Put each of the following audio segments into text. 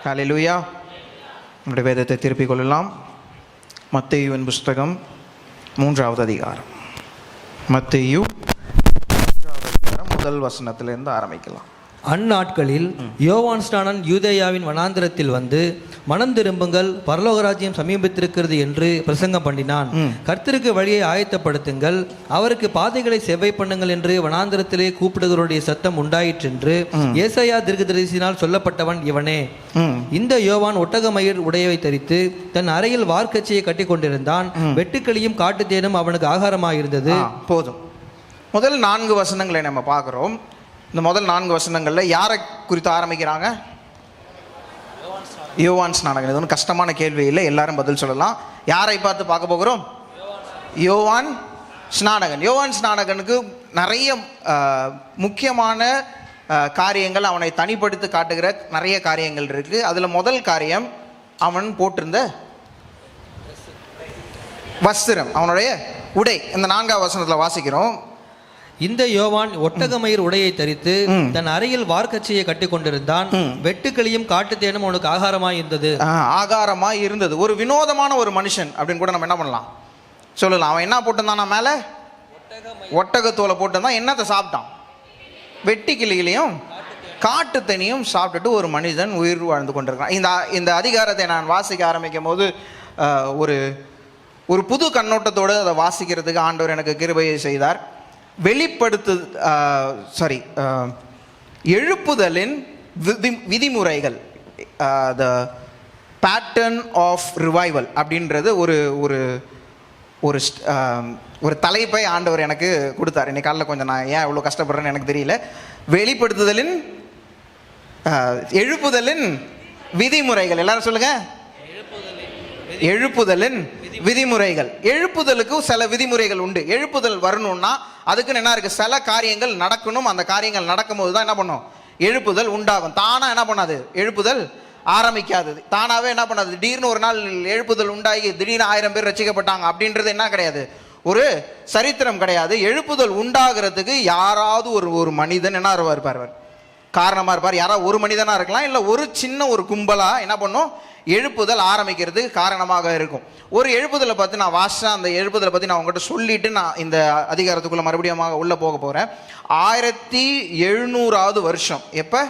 ஹல்லேலூயா. நம்முடைய வேதத்தை திருப்பிக் கொள்ளலாம். மத்தேயுவின் புஸ்தகம் 3வது அதிகாரம். மத்தேயு 3வது அதிகாரம் முதல் வசனத்திலிருந்து ஆரம்பிக்கலாம். அந்நாட்களில் யோவான் ஸ்நானன் யூதேயாவின் வனாந்திரத்தில் வந்து மனம் திரும்புங்கள், பரலோகராஜ்யம் சமீபித்திருக்கிறது என்று பிரசங்கம் பண்ணினான். கர்த்தருக்கு வழியை ஆயத்தப்படுத்துங்கள், அவருக்கு பாதைகளை செவ்வை பண்ணுங்கள் என்று வனாந்திரத்திலே கூப்பிடுகிறவருடைய சத்தம் உண்டாயிற்றென்று ஏசாயா தீர்க்கதரிசியினால் சொல்லப்பட்டவன் இவனே. இந்த யோவான் ஒட்டகமயிர் உடையவை தரித்து தன் அறையில் வார்க்கச்சையை கட்டி கொண்டிருந்தான். வெட்டுக்கிளியும் காட்டுத்தேனும் அவனுக்கு ஆகாரமாயிருந்தது. போதும். முதல் 4 வசனங்களை நம்ம பார்க்குறோம். இந்த முதல் 4 வசனங்களில் யாரை குறித்து ஆரம்பிக்கிறாங்க? யோவான் ஸ்நானகன். இது ஒன்றும் கஷ்டமான கேள்வி இல்லை, எல்லாரும் பதில் சொல்லலாம். யாரை பார்த்து பார்க்க போகிறோம்? யோவான் ஸ்நானகன். யோவான் ஸ்நானகனுக்கு நிறைய முக்கியமான காரியங்கள், அவனை தனிப்படுத்தி காட்டுகிற நிறைய காரியங்கள் இருக்குது. அதில் முதல் காரியம் அவன் போட்டிருந்த வஸ்திரம், அவனுடைய உடை. இந்த 4வது வசனத்தில் வாசிக்கிறோம். இந்த யோவான் ஒட்டகமயிர் உடையை தரித்து தன் அறையில் வார்க்கச்சையை கட்டி கொண்டிருந்தான். வெட்டுக்கிளியும் காட்டுத்தேனும் அவனுக்கு ஆகாரமாய் இருந்தது. ஆகாரமாய் இருந்தது. ஒரு வினோதமான ஒரு மனுஷன் அப்படின்னு கூட நம்ம என்ன பண்ணலாம், சொல்லலாம். அவன் என்ன போட்டிருந்தானா? மேலே ஒட்டகத்தோலை போட்டிருந்தான். என்னத்தை சாப்பிட்டான்? வெட்டுக்கிளிகளையும் காட்டுத்தேனையும் சாப்பிட்டுட்டு ஒரு மனிதன் உயிர் வாழ்ந்து கொண்டிருக்கான். இந்த அதிகாரத்தை நான் வாசிக்க ஆரம்பிக்கும் போது ஒரு புது கண்ணோட்டத்தோடு அதை வாசிக்கிறதுக்கு ஆண்டவர் எனக்கு கிருபையை செய்தார். எழுப்புதலின் விதிமுறைகள், த பேட்டர்ன் ஆஃப் ரிவைவல் அப்படின்றது ஒரு தலைப்பை ஆண்டவர் எனக்கு கொடுத்தார். இன்னைக்கு காலையில் கொஞ்சம் நான் ஏன் இவ்வளோ கஷ்டப்படுறேன்னு எனக்கு தெரியல. வெளிப்படுத்துதலின் எழுப்புதலின் விதிமுறைகள். எல்லாரும் சொல்லுங்க. எழுப்புதலின் விதிமுறைகள். எழுப்புதலுக்கு சில விதிமுறைகள் உண்டு. எழுப்புதல் வரணும்னா அதுக்குன்னு என்ன இருக்கு? சில காரியங்கள் நடக்கணும். அந்த காரியங்கள் நடக்கும்போது தான் என்ன பண்ணும்? எழுப்புதல் உண்டாகும். தானா என்ன பண்ணாது? எழுப்புதல் ஆரம்பிக்காதது. தானாவே என்ன பண்ணாது? திடீர்னு ஒரு நாள் எழுப்புதல் உண்டாகி திடீர்னு 1000 பேர் ரட்சிக்கப்பட்டாங்க அப்படின்றது என்ன கிடையாது, ஒரு சரித்திரம் கிடையாது. எழுப்புதல் உண்டாகிறதுக்கு யாராவது ஒரு மனிதன் என்ன இருப்பார், காரணமாக இருப்பார். யாராவது ஒரு மனிதனாக இருக்கலாம், இல்லை ஒரு சின்ன ஒரு கும்பலாக என்ன பண்ணும், எழுப்புதல் ஆரம்பிக்கிறதுக்கு காரணமாக இருக்கும். ஒரு எழுப்புதலை பற்றி நான் வாசித்தேன். அந்த எழுப்புதலை பற்றி நான் உங்கள்கிட்ட சொல்லிவிட்டு நான் இந்த அதிகாரத்துக்குள்ளே மறுபடியும் உள்ளே போக போகிறேன். 1700வது வருஷம். எப்போ?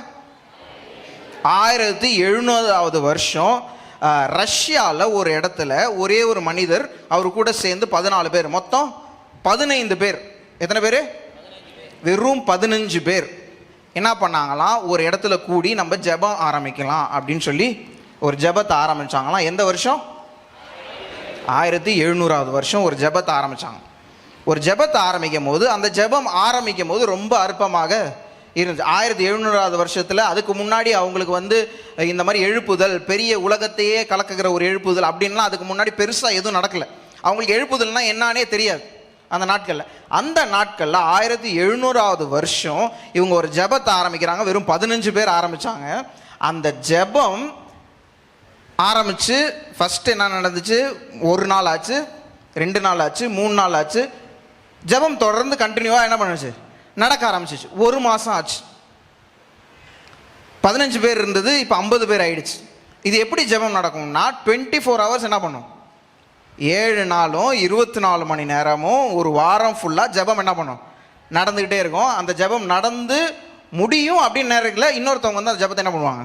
1700வது வருஷம் ரஷ்யாவில் ஒரு இடத்துல ஒரே ஒரு மனிதர், அவர் கூட சேர்ந்து 14 பேர், மொத்தம் 15 பேர். எத்தனை பேர்? வெறும் 15 பேர் என்ன பண்ணாங்களாம், ஒரு இடத்துல கூடி நம்ம ஜெபம் ஆரம்பிக்கலாம் அப்படின்னு சொல்லி ஒரு ஜெபத்தை ஆரம்பிச்சாங்களாம். எந்த வருஷம்? 1700வது வருஷம் ஒரு ஜெபத்தை ஆரம்பிச்சாங்க. ஒரு ஜெபத்தை ஆரம்பிக்கும் போது அந்த ஜெபம் ஆரம்பிக்கும் போது ரொம்ப அற்பமாக இருந்துச்சு. 1700வது வருஷத்தில் அதுக்கு முன்னாடி அவங்களுக்கு இந்த மாதிரி எழுப்புதல், பெரிய உலகத்தையே கலக்குகிற ஒரு எழுப்புதல் அப்படின்லாம் அதுக்கு முன்னாடி பெருசாக எதுவும் நடக்கலை. அவங்களுக்கு எழுப்புதல்னா என்னானே தெரியாது அந்த நாட்களில். அந்த நாட்களில் 1700வது வருஷம் இவங்க ஒரு ஜெபத்தை ஆரம்பிக்கிறாங்க. வெறும் 15 பேர் ஆரம்பித்தாங்க. அந்த ஜெபம் ஆரம்பித்து ஃபஸ்ட்டு என்ன நடந்துச்சு? 1 நாள் ஆச்சு, 2 நாள் ஆச்சு, 3 நாள் ஆச்சு. ஜெபம் தொடர்ந்து கண்டினியூவாக என்ன பண்ணுச்சு? நடக்க ஆரம்பிச்சிச்சு. 1 மாதம் ஆச்சு. 15 பேர் இருந்தது, இப்போ 50 பேர் ஆயிடுச்சு. இது எப்படி ஜெபம் நடக்கும்னா 24 hours என்ன பண்ணும்? 7 நாளும் 24 மணி நேரமும் ஒரு வாரம் ஃபுல்லாக ஜெபம் என்ன பண்ணும்? நடந்துக்கிட்டே இருக்கும். அந்த ஜெபம் நடந்து முடியும் அப்படின்னு நேரத்தில் இன்னொருத்தவங்க அந்த ஜெபத்தை என்ன பண்ணுவாங்க?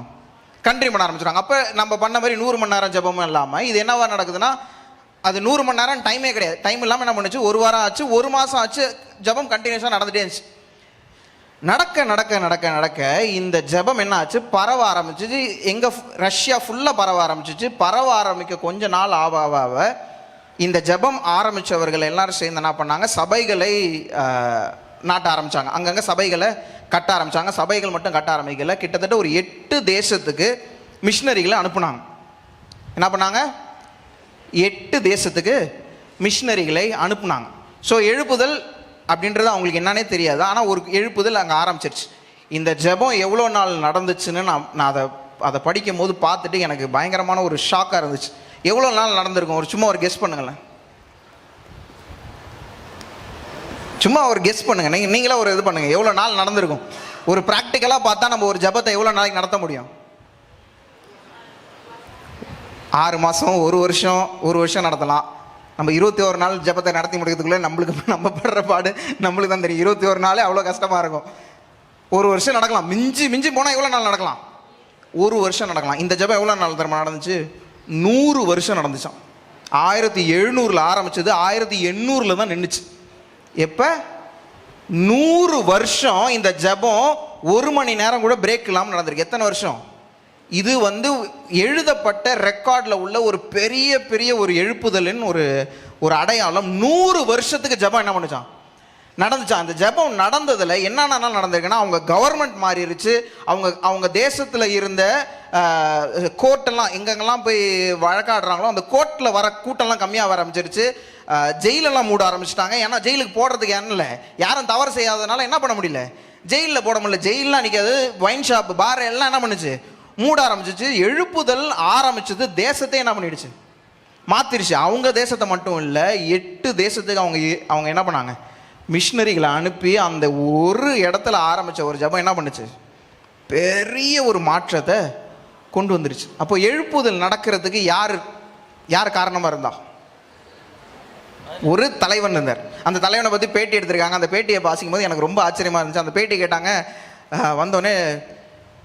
கண்டினியூ பண்ண ஆரம்பிச்சிடுவாங்க. அப்போ நம்ம பண்ண மாதிரி 100 மணி நேரம் ஜெபமும் இல்லாமல் இது என்னவா நடக்குதுன்னா, அது 100 மணி நேரம் டைமே கிடையாது. டைம் இல்லாமல் என்ன பண்ணுச்சு? 1 வாரம் ஆச்சு, 1 மாதம் ஆச்சு. ஜெபம் கண்டினியூஸாக நடந்துகிட்டே இருந்துச்சு. நடக்க நடக்க நடக்க நடக்க இந்த ஜெபம் என்ன ஆச்சு? பரவ ஆரம்பிச்சிச்சு. ரஷ்யா ஃபுல்லாக பரவ ஆரம்பிச்சிச்சு. பரவ ஆரம்பிக்க கொஞ்ச நாள் ஆக இந்த ஜெபம் ஆரம்பித்தவர்கள் எல்லாரும் சேர்ந்து என்ன பண்ணாங்க? சபைகளை நாட்ட ஆரம்பித்தாங்க. அங்கங்கே சபைகளை கட்ட ஆரம்பித்தாங்க. சபைகள் மட்டும் கட்ட ஆரம்பிக்கல, கிட்டத்தட்ட ஒரு 8 தேசத்துக்கு மிஷினரிகளை அனுப்புனாங்க. என்ன பண்ணாங்க? 8 தேசத்துக்கு மிஷினரிகளை அனுப்புனாங்க. ஸோ எழுப்புதல் அப்படின்றது அவங்களுக்கு என்னன்னே தெரியாது. ஆனால் ஒரு எழுப்புதல் அங்கே ஆரம்பிச்சிருச்சு. இந்த ஜெபம் எவ்வளோ நாள் நடந்துச்சுன்னு நான் அதை படிக்கும் போது பார்த்துட்டு எனக்கு பயங்கரமான ஒரு ஷாக்காக இருந்துச்சு. எவ்வளோ நாள் நடந்திருக்கும்? சும்மா ஒரு கெஸ் பண்ணுங்களேன். சும்மா ஒரு கெஸ் பண்ணுங்க. நீங்களே ஒரு இது பண்ணுங்க, எவ்வளோ நாள் நடந்திருக்கும்? ஒரு ப்ராக்டிக்கலாக பார்த்தா நம்ம ஒரு ஜெபத்தை எவ்வளோ நாளைக்கு நடத்த முடியும்? 6 மாதம், ஒரு வருஷம் நடத்தலாம். நம்ம 21 நாள் ஜெபத்தை நடத்தி முடிக்கிறதுக்குள்ளே நம்ம படுற பாடு நம்மளுக்கு தான் தெரியும். 21 நாளே அவ்வளோ கஷ்டமாக இருக்கும். ஒரு வருஷம் நடக்கலாம், மிஞ்சி போனால் எவ்வளோ நாள் நடக்கலாம்? ஒரு வருஷம் நடக்கலாம். இந்த ஜெபம் எவ்வளோ நாள் தரமா நடந்துச்சு? 100 வருஷம் நடந்துச்சான். 1700 ஆரம்பிச்சது, 1800 தான் நின்றுச்சு. எப்போ? 100 வருஷம் இந்த ஜெபம் 1 மணி நேரம் கூட பிரேக் இல்லாமல் நடந்திருக்கு. எத்தனை வருஷம்? இது எழுதப்பட்ட ரெக்கார்டில் உள்ள ஒரு பெரிய ஒரு எழுப்புதலின் ஒரு அடையாளம். 100 வருஷத்துக்கு ஜெபம் என்ன பண்ணுச்சான்? நடந்துச்சான். அந்த ஜெபம் நடந்ததில் என்னென்ன நடந்திருக்குன்னா, அவங்க கவர்மெண்ட் மாறிடுச்சு. அவங்க தேசத்தில் இருந்த கோர்ட்டெல்லாம் எங்கெங்கெல்லாம் போய் வழக்காடுறாங்களோ அந்த கோர்ட்டில் வர கூட்டம்லாம் கம்மியாக வர ஆரம்பிச்சிருச்சு. ஜெயிலெல்லாம் மூட ஆரம்பிச்சிட்டாங்க. ஏன்னா ஜெயிலுக்கு போடுறதுக்கு என்ன இல்லை, யாரும் தவறு செய்யாததுனால என்ன பண்ண முடியல, ஜெயிலில் போட முடியல. ஜெயிலெலாம் நிற்காது, ஒயின் ஷாப்பு, பார் எல்லாம் என்ன பண்ணுச்சு, மூட ஆரம்பிச்சிச்சு. எழுப்புதல் ஆரம்பிச்சது தேசத்தை என்ன பண்ணிடுச்சு, மாத்திருச்சு. அவங்க தேசத்தை மட்டும் இல்லை, 8 தேசத்துக்கு அவங்க என்ன பண்ணாங்க, மிஷினரிகளை அனுப்பி அந்த ஒரு இடத்துல ஆரம்பித்த ஒரு ஜெபம் என்ன பண்ணுச்சு, பெரிய ஒரு மாற்றத்தை கொண்டு வந்துருச்சு. அப்போ எழுப்புதல் நடக்கிறதுக்கு யார் காரணமாக இருந்தா? ஒரு தலைவன் இருந்தார். அந்த தலைவனை பற்றி பேட்டி எடுத்திருக்காங்க. அந்த பேட்டியை வாசிக்கும் போது எனக்கு ரொம்ப ஆச்சரியமாக இருந்துச்சு. அந்த பேட்டி கேட்டாங்க. வந்தோடனே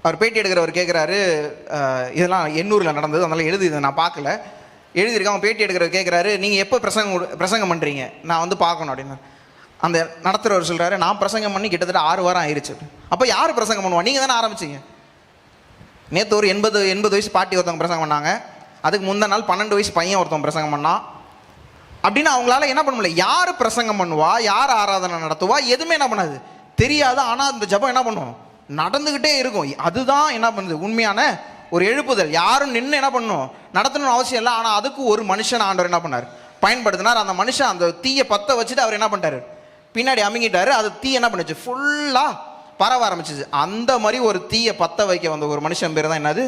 அவர் பேட்டி எடுக்கிறவர் கேட்குறாரு, இதெல்லாம் 800 நடந்தது, அதனால் இதை நான் பார்க்கல, எழுதியிருக்கேன். அவன் பேட்டி எடுக்கிறவர் கேட்குறாரு, நீங்கள் எப்போ பிரசங்கம் பண்ணுறீங்க, நான் பார்க்கணும் அப்படின்னு. அந்த நடத்துகிறவர் சொல்கிறாரு, நான் பிரசங்கம் பண்ணி கிட்டத்தட்ட 6 வாரம் ஆயிடுச்சு. அப்போ யார் பிரசங்கம் பண்ணுவா? நீங்கள் தானே ஆரம்பிச்சிங்க. நேற்று ஒரு 80 வயசு பாட்டி ஒருத்தவங்க பிரசங்கம் பண்ணாங்க. அதுக்கு முந்தின நாள் 12 வயசு பையன் ஒருத்தவங்க பிரசங்கம் பண்ணான். அப்படின்னு அவங்களால என்ன பண்ண முடியல, யார் பிரசங்கம் பண்ணுவா, யார் ஆராதனை நடத்துவா, எதுவுமே என்ன பண்ணாது, தெரியாது. ஆனால் இந்த ஜெபம் என்ன பண்ணும், நடந்துக்கிட்டே இருக்கும். அதுதான் என்ன பண்ணுது, உண்மையான ஒரு எழுப்புதல். யாரும் நின்று என்ன பண்ணணும், நடத்தணும்னு அவசியம் இல்லை. ஆனால் அதுக்கு ஒரு மனுஷன் ஆண்டவர் என்ன பண்ணார், பயன்படுத்தினார். அந்த மனுஷன் அந்த தீயை பற்ற வச்சுட்டு அவர் என்ன பண்ணிட்டாரு, பின்னாடி அமுங்கிட்டாரு. அது தீ என்ன பண்ணுச்சு, ஃபுல்லாக பரவ ஆரம்பிச்சிச்சு. அந்த மாதிரி ஒரு தீயை பற்ற வைக்க வந்த ஒரு மனுஷன் பேர் தான் என்னது,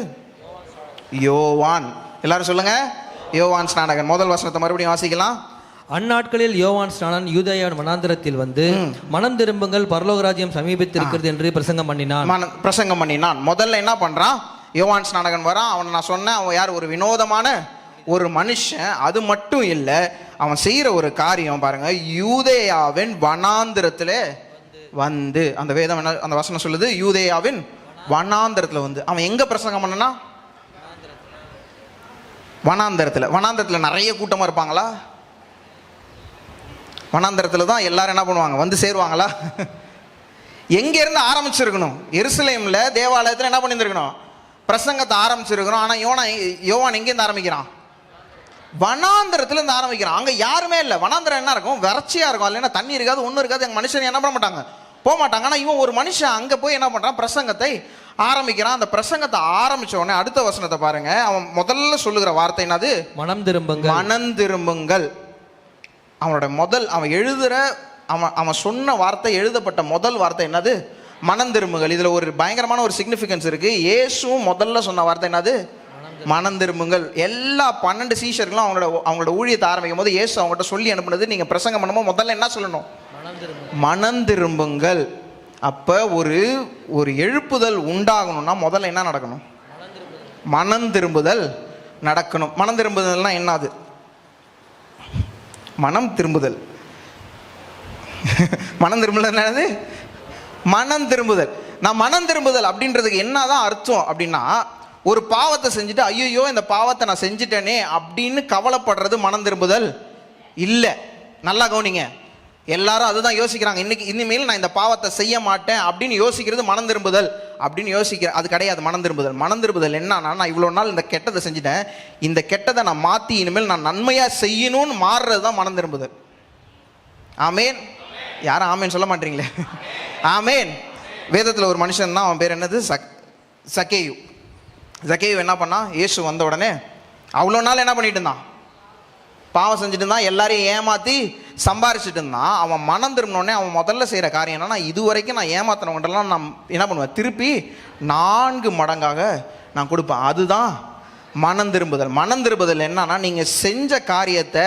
யோவான். எல்லாரும் சொல்லுங்க, யோவான் ஸ்நானகன். முதல் வசனத்தை மறுபடியும் வாசிக்கலாம். அந்நாட்களில் யோவான் ஸ்நானன் யூதேயாவின் வனாந்திரத்தில் வந்து மனம் திரும்புங்கள், பரலோக ராஜ்யம் சமீபத்திருக்கிறது என்று பிரசங்கம் பண்ணினான். முதல்ல என்ன பண்றான், யோவான் ஸ்நானகன் வரான். அவன் நான் சொன்னேன், அவன் யார், ஒரு வினோதமான ஒரு மனுஷன். அது மட்டும் இல்லை, அவன் செய்யற ஒரு காரியம் பாருங்க, யூதேயாவின் வனாந்திரத்தில் வந்து, அந்த வேதம் என்ன, அந்த வசனம் சொல்லுது, யூதேயாவின் வனாந்திரத்தில் வந்து. அவன் எங்க பிரசங்கம் பண்ணனா, வனாந்திரத்தில் நிறைய கூட்டமாக இருப்பாங்களா? வனாந்திரத்தில் தான் எல்லாரும் என்ன பண்ணுவாங்க, வந்து சேருவாங்களா? எங்கேருந்து ஆரம்பிச்சிருக்கணும், எருசலேமில் தேவாலயத்தில் என்ன பண்ணியிருந்துருக்கணும், பிரசங்கத்தை ஆரம்பிச்சிருக்கணும். ஆனால் யோவான் எங்கேருந்து ஆரம்பிக்கிறான், வனாந்திரத்துல இருந்து ஆரம்பிக்கிறான். அங்கே யாருமே இல்லை. வனாந்திரம் என்ன இருக்கும், வறட்சியாக இருக்கும், இல்லைன்னா தண்ணி இருக்காது, ஒன்றும் இருக்காது. எங்கள் மனுஷன் என்ன பண்ண மாட்டாங்க, போக மாட்டாங்க. ஆனால் இவன் ஒரு மனுஷன் அங்கே போய் என்ன பண்ணுறான், பிரசங்கத்தை ஆரம்பிக்கிறான். அந்த பிரசங்கத்தை ஆரம்பிச்ச உடனே அடுத்த வசனத்தை பாருங்க. அவன் முதல்ல சொல்லுகிற வார்த்தை என்னது, மனம் திரும்புங்கள். அவன் எழுதுற அவன் சொன்ன வார்த்தை, எழுதப்பட்ட முதல் வார்த்தை என்னது, மனம் திரும்புங்கள். இதுல ஒரு பயங்கரமான ஒரு சிக்னிஃபிகன்ஸ் இருக்கு. இயேசுவும் முதல்ல சொன்ன வார்த்தை என்னது, மனம் திரும்புங்கள். எல்லா 12 சீஷர்களும் அவங்களோட ஊழியத்தை ஆரம்பிக்கும் போது இயேசு அவங்ககிட்ட சொல்லி அனுப்புனது, நீங்க பிரசங்கம் பண்ணும்போது முதல்ல என்ன சொல்லணும், மனம் திரும்புங்கள். அப்ப ஒரு எழுப்புதல் உண்டாகணும்னா முதல்ல என்ன நடக்கணும், மனம் திரும்புதல் நடக்கணும். மனம் திரும்புதல்னா என்னது, மனம் திரும்புதல் என்னது, மனம் திரும்புதல். நான் மனம் திரும்புதல் அப்படின்றதுக்கு என்னதான் அர்த்தம் அப்படின்னா, ஒரு பாவத்தை செஞ்சுட்டு ஐயோ இந்த பாவத்தை நான் செஞ்சுட்டேனே அப்படின்னு கவலைப்படுறது மனம் திரும்புதல் இல்லை. நல்லா கவனிங்க, எல்லாரும் அதுதான் யோசிக்கிறாங்க. இனிமேல் நான் இந்த பாவத்தை செய்ய மாட்டேன் அப்படின்னு யோசிக்கிறது மனம் திரும்புதல் அப்படின்னு யோசிக்கிறேன். அது கிடையாது மனம் திரும்புதல். மனம் திரும்புதல் என்னன்னா, நான் இவ்வளோ நாள் இந்த கெட்டதை செஞ்சுட்டேன், இந்த கெட்டதை நான் மாற்றி இனிமேல் நான் நன்மையாக செய்யணும்னு மாறுறது தான் மனம் திரும்புதல். ஆமேன். யாரும் ஆமேன் சொல்ல மாட்டீங்களே. ஆமேன். வேதத்தில் ஒரு மனுஷன் தான், அவன் பேர் என்னது, சக்கேயு என்ன பண்ணா, இயேசு வந்த உடனே அவ்வளோ நாள் என்ன பண்ணிட்டு இருந்தான், பாவம் செஞ்சுட்டு இருந்தான், எல்லாரையும் ஏமாற்றி சம்பாரிச்சுட்டு இருந்தான். அவன் மனம் திரும்பினோடனே அவன் முதல்ல செய்கிற காரியம் என்னன்னா, இதுவரைக்கும் நான் ஏமாத்தினவங்கள்டெல்லாம் நான் என்ன பண்ணுவேன், திருப்பி 4 மடங்காக நான் கொடுப்பேன். அதுதான் மனம் திரும்புதல். மனம் திரும்புதல் என்னன்னா, நீங்கள் செஞ்ச காரியத்தை,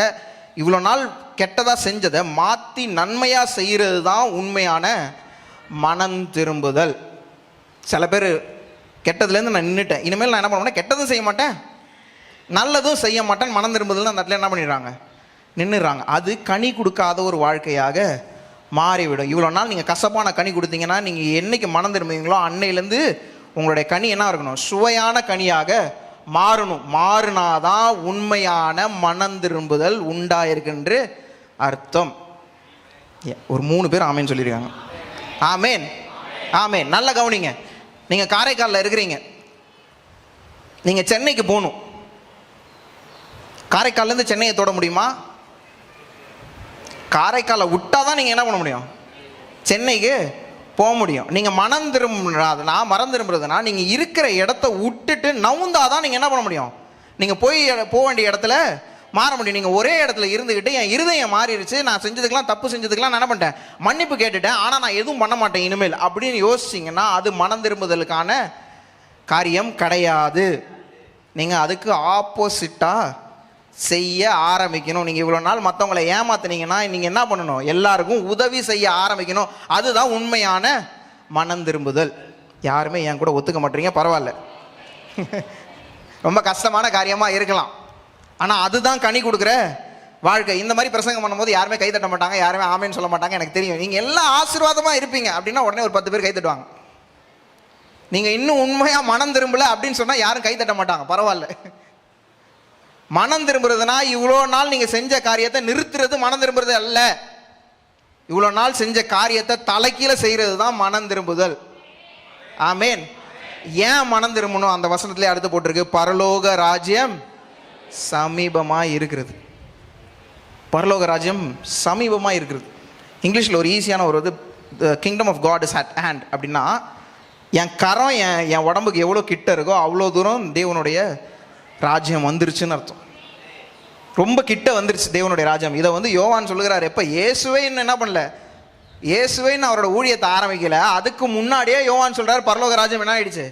இவ்வளோ நாள் கெட்டதாக செஞ்சதை மாற்றி நன்மையாக செய்கிறது தான் உண்மையான மனம் திரும்புதல். சில பேர் கெட்டதுலேருந்து நான் நின்றுட்டேன், இனிமேல் நான் என்ன பண்ணுவேன், கெட்டதும் செய்ய மாட்டேன், நல்லதும் செய்ய மாட்டேன், மனம் திரும்புதல் அந்த இடத்துல என்ன பண்ணிடுறாங்க, நின்றுறாங்க. அது கனி கொடுக்காத ஒரு வாழ்க்கையாக மாறிவிடும். இவ்வளோ நாள் நீங்கள் கசப்பான கனி கொடுத்தீங்கன்னா நீங்கள் என்னைக்கு மனம் திரும்புவீங்களோ அன்னையிலேருந்து உங்களுடைய கனி என்ன இருக்கணும், சுவையான கனியாக மாறணும். மாறினாதான் உண்மையான மனம் திரும்புதல் உண்டாயிருக்குன்ற அர்த்தம். ஒரு 3 பேர் ஆமேன்னு சொல்லியிருக்காங்க. ஆமேன், ஆமேன். நல்ல கவனிங்க. நீங்கள் காரைக்காலில் இருக்கிறீங்க, நீங்கள் சென்னைக்கு போகணும். காரைக்கால்லேருந்து சென்னையை தொட முடியுமா? காரைக்காலை விட்டால் தான் நீங்கள் என்ன பண்ண முடியும், சென்னைக்கு போக முடியும். நீங்கள் மனம் திரும்புறதுனா, மனம் திரும்புறதுனா நீங்கள் இருக்கிற இடத்த விட்டுட்டு நவுந்தாதான் நீங்கள் என்ன பண்ண முடியும், நீங்கள் போக வேண்டிய இடத்துல மாற முடியும். நீங்கள் ஒரே இடத்துல இருந்துக்கிட்டு என் இருதயம் மாறிடுச்சு, நான் செஞ்சதுக்கெல்லாம் தப்பு செஞ்சதுக்கெல்லாம் நான் என்ன பண்ணிட்டேன், மன்னிப்பு கேட்டுட்டேன், ஆனால் நான் எதுவும் பண்ண மாட்டேன் இனிமேல் அப்படின்னு யோசிச்சிங்கன்னா அது மனம் திரும்புதலுக்கான காரியம் கிடையாது. நீங்கள் அதுக்கு ஆப்போசிட்டாக செய்ய ஆரம்பிக்கணும். நீங்கள் இவ்வளோ நாள் மற்றவங்களை ஏமாத்துனீங்கன்னா நீங்கள் என்ன பண்ணணும், எல்லாருக்கும் உதவி செய்ய ஆரம்பிக்கணும். அதுதான் உண்மையான மனம் திரும்புதல். யாருமே என் கூட ஒத்துக்க மாட்டீங்க, பரவாயில்ல. ரொம்ப கஷ்டமான காரியமாக இருக்கலாம், ஆனால் அதுதான் கனி கொடுக்குற வாழ்க்கை. இந்த மாதிரி பிரசங்கம் பண்ணும்போது யாருமே கை தட்ட மாட்டாங்க, யாருமே ஆமேன்னு சொல்ல மாட்டாங்க. எனக்கு தெரியும் நீங்கள் எல்லாம் ஆசீர்வாதமாக இருப்பீங்க அப்படின்னா உடனே ஒரு 10 பேர் கை தட்டுவாங்க. நீங்கள் இன்னும் உண்மையாக மனம் திரும்பலை அப்படின்னு சொன்னால் யாரும் கை தட்ட மாட்டாங்க, பரவாயில்ல. மனம் திரும்புறதுனா இவ்வளோ நாள் நீங்கள் செஞ்ச காரியத்தை நிறுத்துறது மனம் திரும்புறது அல்ல. இவ்வளோ நாள் செஞ்ச காரியத்தை தலைக்கீழ செய்கிறது தான் மனம் திரும்புதல். ஆமேன். ஏன் மனம் திரும்பணும், அந்த வசனத்திலே அடுத்து போட்டிருக்கு, பரலோக ராஜ்யம் சமீபமாக இருக்கிறது. பரலோக ராஜ்யம் சமீபமாக இருக்கிறது. இங்கிலீஷில் ஒரு ஈஸியான ஒரு இது, kingdom of God is at hand அப்படின்னா, என் கரம் என் உடம்புக்கு எவ்வளோ கிட்ட இருக்கோ அவ்வளோ தூரம் தேவனுடைய ராஜ்யம் வந்துருச்சுன்னு அர்த்தம். ரொம்ப கிட்ட வந்துருச்சு தேவனுடைய ராஜ்யம். இதை வந்து யோவான் சொல்லுகிறார். எப்போ இயேசுவே இன்னும் என்ன பண்ணல, இயேசுவே இன்னும் அவரோட ஊழியத்தை ஆரம்பிக்கல, அதுக்கு முன்னாடியே யோவான் சொல்கிறார் பரலோக ராஜ்யம் என்ன ஆயிடுச்சு,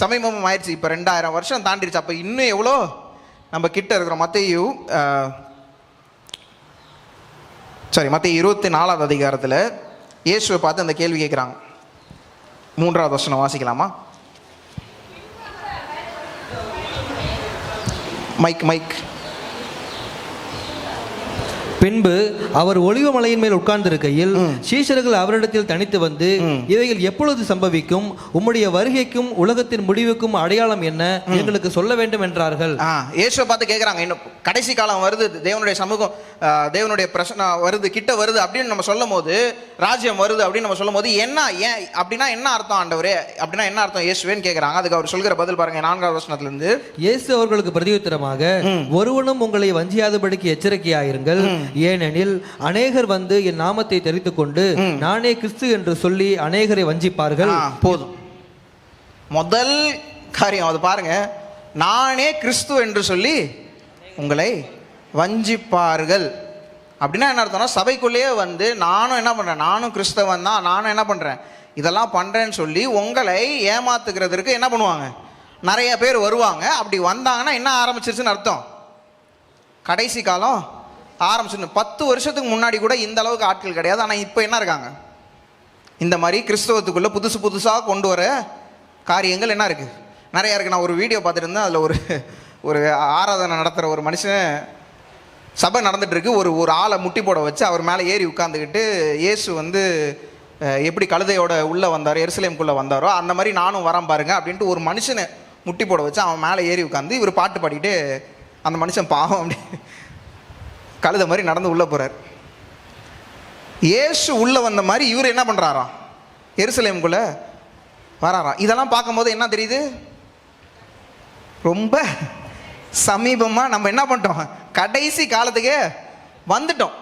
சமீபம் ஆயிடுச்சு. இப்போ 2000 வருஷம் தாண்டிடுச்சு. அப்போ இன்னும் எவ்வளோ நம்ம கிட்ட இருக்கிறோம். மத்தேயு 24வது அதிகாரத்தில் இயேசுவை பார்த்து அந்த கேள்வி கேட்குறாங்க. 3வது வசனம் வாசிக்கலாமா? மைக். பின்பு அவர் ஒலிவ மலையின் மேல் உட்கார்ந்திருக்கையில் சீஷர்கள் அவரிடத்தில் தனித்து வந்து, இவைகள் எப்பொழுது சம்பவிக்கும், உம்முடைய வருகைக்கும் உலகத்தின் முடிவுக்கும் அடையாளம் என்ன, எங்களுக்கு சொல்ல வேண்டும் என்றார்கள். இயேசுவை பார்த்து கேட்குறாங்க, இன்னும் கடைசி காலம் வருது, தேவனுடைய சமூகம், தேவனுடைய பிரச்சனை வருது, கிட்ட வருது அப்படின்னு நம்ம சொல்லும் போது, ராஜ்யம் வருது அப்படின்னு நம்ம சொல்லும் போது என்ன, ஏன் அப்படின்னா என்ன அர்த்தம் ஆண்டவரே, அப்படின்னா என்ன அர்த்தம் இயேசுவேன்னு கேட்குறாங்க. அதுக்கு அவர் சொல்கிற பதில் பாருங்க, 4வது வசனத்திலிருந்து. இயேசு அவர்களுக்கு பிரதியுத்தரமாக, ஒருவனும் உங்களை வஞ்சியாதபடிக்கு எச்சரிக்கையாயிருங்கள், ஏனெனில் அநேகர் வந்து என் நாமத்தை தெரித்துக் கொண்டு நானே கிறிஸ்து என்று சொல்லி அநேகரை வஞ்சிப்பார்கள். போதும், முதல் காரியம் அது பாருங்க, நானே கிறிஸ்து என்று சொல்லி உங்களை வஞ்சிப்பார்கள். அப்படின்னா என்ன அர்த்தம்னா, சபைக்குள்ளேயே வந்து நானும் என்ன பண்றேன், நானும் கிறிஸ்தவன் தான், நானும் என்ன பண்றேன், இதெல்லாம் பண்றேன்னு சொல்லி உங்களை ஏமாத்துக்கிறதுக்கு என்ன பண்ணுவாங்க, நிறைய பேர் வருவாங்க. அப்படி வந்தாங்கன்னா என்ன ஆரம்பிச்சிருச்சுன்னு அர்த்தம், கடைசி காலம் ஆரம்பிச்சு. 10 வருஷத்துக்கு முன்னாடி கூட இந்த அளவுக்கு ஆட்கள் கிடையாது. ஆனால் இப்போ என்ன இருக்காங்க, இந்த மாதிரி கிறிஸ்தவத்துக்குள்ளே புதுசாக கொண்டு வர காரியங்கள் என்ன இருக்குது, நிறையா இருக்குது. நான் ஒரு வீடியோ பார்த்துட்டு இருந்தேன். அதில் ஒரு ஆராதனை நடத்துகிற ஒரு மனுஷன், சபை நடந்துகிட்ருக்கு, ஒரு ஆளை முட்டி போட வச்சு அவர் மேலே ஏறி உட்காந்துக்கிட்டு, இயேசு வந்து எப்படி கழுதையோட உள்ளே வந்தார், எருசலேமுக்குள்ளே வந்தாரோ அந்த மாதிரி நானும் வரேன் பாருங்க அப்படின்ட்டு ஒரு மனுஷனை முட்டி போட வச்சு அவன் மேலே ஏறி உட்காந்து இவர் பாட்டு பாடிட்டு, அந்த மனுஷன் பாவம் அப்படி கழுத மாதிரி நடந்து உள்ளே போகிறார். இயேசு உள்ளே வந்த மாதிரி இவர் என்ன பண்ணுறாராம், எருசலேமுக்குள்ளே வராராம். இதெல்லாம் பார்க்கும்போது என்ன தெரியுது, ரொம்ப சமீபமாக நம்ம என்ன பண்ணிட்டோம், கடைசி காலத்துக்கே வந்துட்டோம்.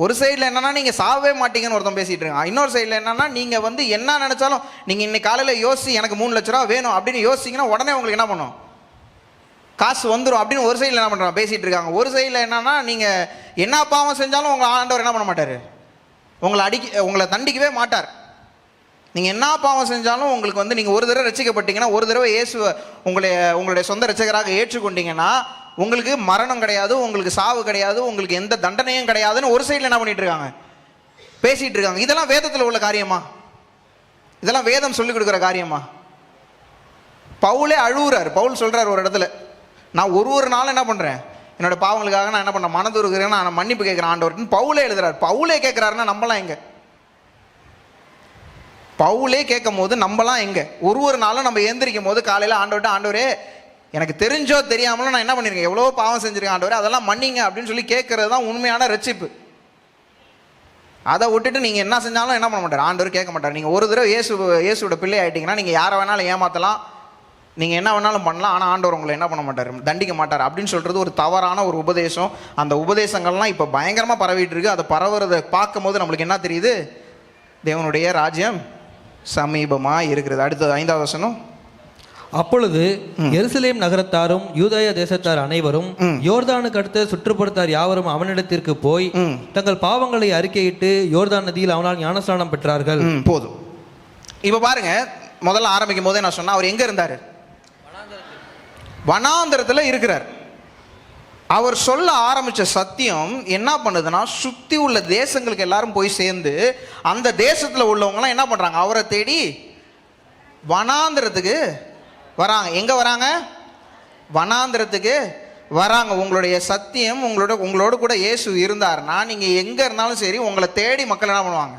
ஒரு சைடில் என்னென்னா நீங்கள் சாவே மாட்டீங்கன்னு ஒருத்தன் பேசிகிட்டு இருக்கான். இன்னொரு சைடில் என்னென்னா நீங்கள் வந்து என்ன நினச்சாலும் நீங்கள் இன்னைக்கு காலையில் யோசிச்சு எனக்கு 3 லட்ச ரூபா வேணும் அப்படின்னு யோசிச்சிங்கன்னா உடனே உங்களுக்கு என்ன பண்ணும், காசு வந்துடும் அப்படின்னு ஒரு சைடில் என்ன பண்ணுறாங்க, பேசிகிட்டு இருக்காங்க. ஒரு சைடில் என்னென்னா நீங்கள் என்ன பாவம் செஞ்சாலும் உங்கள் ஆண்டவர் என்ன பண்ண மாட்டார், உங்களை தண்டிக்கவே மாட்டார். நீங்கள் என்ன பாவம் செஞ்சாலும் உங்களுக்கு வந்து நீங்கள் ஒரு தடவை ரட்சிக்கப்பட்டீங்கன்னா, ஒரு தடவை இயேசுவை உங்களுடைய சொந்த ரட்சகராக ஏற்றுக்கொண்டீங்கன்னா உங்களுக்கு மரணம் கிடையாது, உங்களுக்கு சாவு கிடையாது, உங்களுக்கு எந்த தண்டனையும் கிடையாதுன்னு ஒரு சைடில் என்ன பண்ணிட்டு இருக்காங்க, பேசிகிட்டு இருக்காங்க. இதெல்லாம் வேதத்தில் உள்ள காரியமா, இதெல்லாம் வேதம் சொல்லிக் கொடுக்குற காரியமா? பவுலே அழுகுறார். பவுல் சொல்கிறார் ஒரு இடத்துல, நான் ஒரு நாளும் என்ன பண்ணுறேன், என்னோட பாவங்களுக்காக நான் என்ன பண்ணுறேன், மனதுருகிறேன், நான் மன்னிப்பு கேட்குறேன் ஆண்டவர்னு பவுலே எழுதுறாரு. பவுலே கேட்குறாருன்னா நம்மலாம் எங்க? பவுலே கேட்கும் போது நம்மலாம் எங்க? ஒரு நாளும் நம்ம எந்திரிக்கும் போது காலையில் ஆண்டவர்கிட்ட, ஆண்டவரே எனக்கு தெரிஞ்சோ தெரியாமலும் நான் என்ன பண்ணியிருக்கேன், எவ்வளோ பாவம் செஞ்சிருக்கேன் ஆண்டவரே, அதெல்லாம் மன்னிங்க அப்படின்னு சொல்லி கேட்கறது தான் உண்மையான ரட்சிப்பு. அதை விட்டுட்டு நீங்கள் என்ன செஞ்சாலும் என்ன பண்ண மாட்டார், ஆண்டவர் கேட்க மாட்டார். நீங்கள் ஒரு தடவை இயேசுவோட பிள்ளை ஆகிட்டீங்கன்னா நீங்கள் யாரை வேணாலும் ஏமாற்றலாம், நீங்கள் என்ன வேணாலும் பண்ணலாம், ஆனால் ஆண்டவர் உங்களை என்ன பண்ண மாட்டார், தண்டிக்க மாட்டார் அப்படின்னு சொல்கிறது ஒரு தவறான ஒரு உபதேசம். அந்த உபதேசங்கள்லாம் இப்போ பயங்கரமாக பரவிட்டு இருக்கு. அதை பரவுறதை பார்க்கும் போது நம்மளுக்கு என்ன தெரியுது, தேவனுடைய ராஜ்யம் சமீபமாக இருக்கிறது. அடுத்தது 5வது வசனம். அப்பொழுது எருசலேம் நகரத்தாரும் யூதேயா தேசத்தார் அனைவரும் யோர்தானுக்கு அடுத்த சுற்றுப்புறத்தார் யாவரும் அவனிடத்திற்கு போய் தங்கள் பாவங்களை அறிக்கையிட்டு யோர்தான் நதியில் அவனால் ஞானஸ்நானம் பெற்றார்கள். போதும். இப்போ பாருங்க, முதல்ல ஆரம்பிக்கும் போதே நான் சொன்னேன், அவர் எங்க இருந்தார்? வனாந்தரத்தில் இருக்கிறார். அவர் சொல்ல ஆரம்பிச்ச சத்தியம் என்ன பண்ணுதுன்னா, சுத்தி உள்ள தேசங்களுக்கு எல்லாரும் போய் சேர்ந்து அந்த தேசத்தில் உள்ளவங்கலாம் என்ன பண்றாங்க, அவரை தேடி வனாந்தரத்துக்கு வராங்க. எங்க வராங்க? வனாந்தரத்துக்கு வராங்க. உங்களுடைய சத்தியம் உங்களோட கூட இயேசு இருந்தாருன்னா நீங்க எங்க இருந்தாலும் சரி, உங்களை தேடி மக்கள் என்ன பண்ணுவாங்க,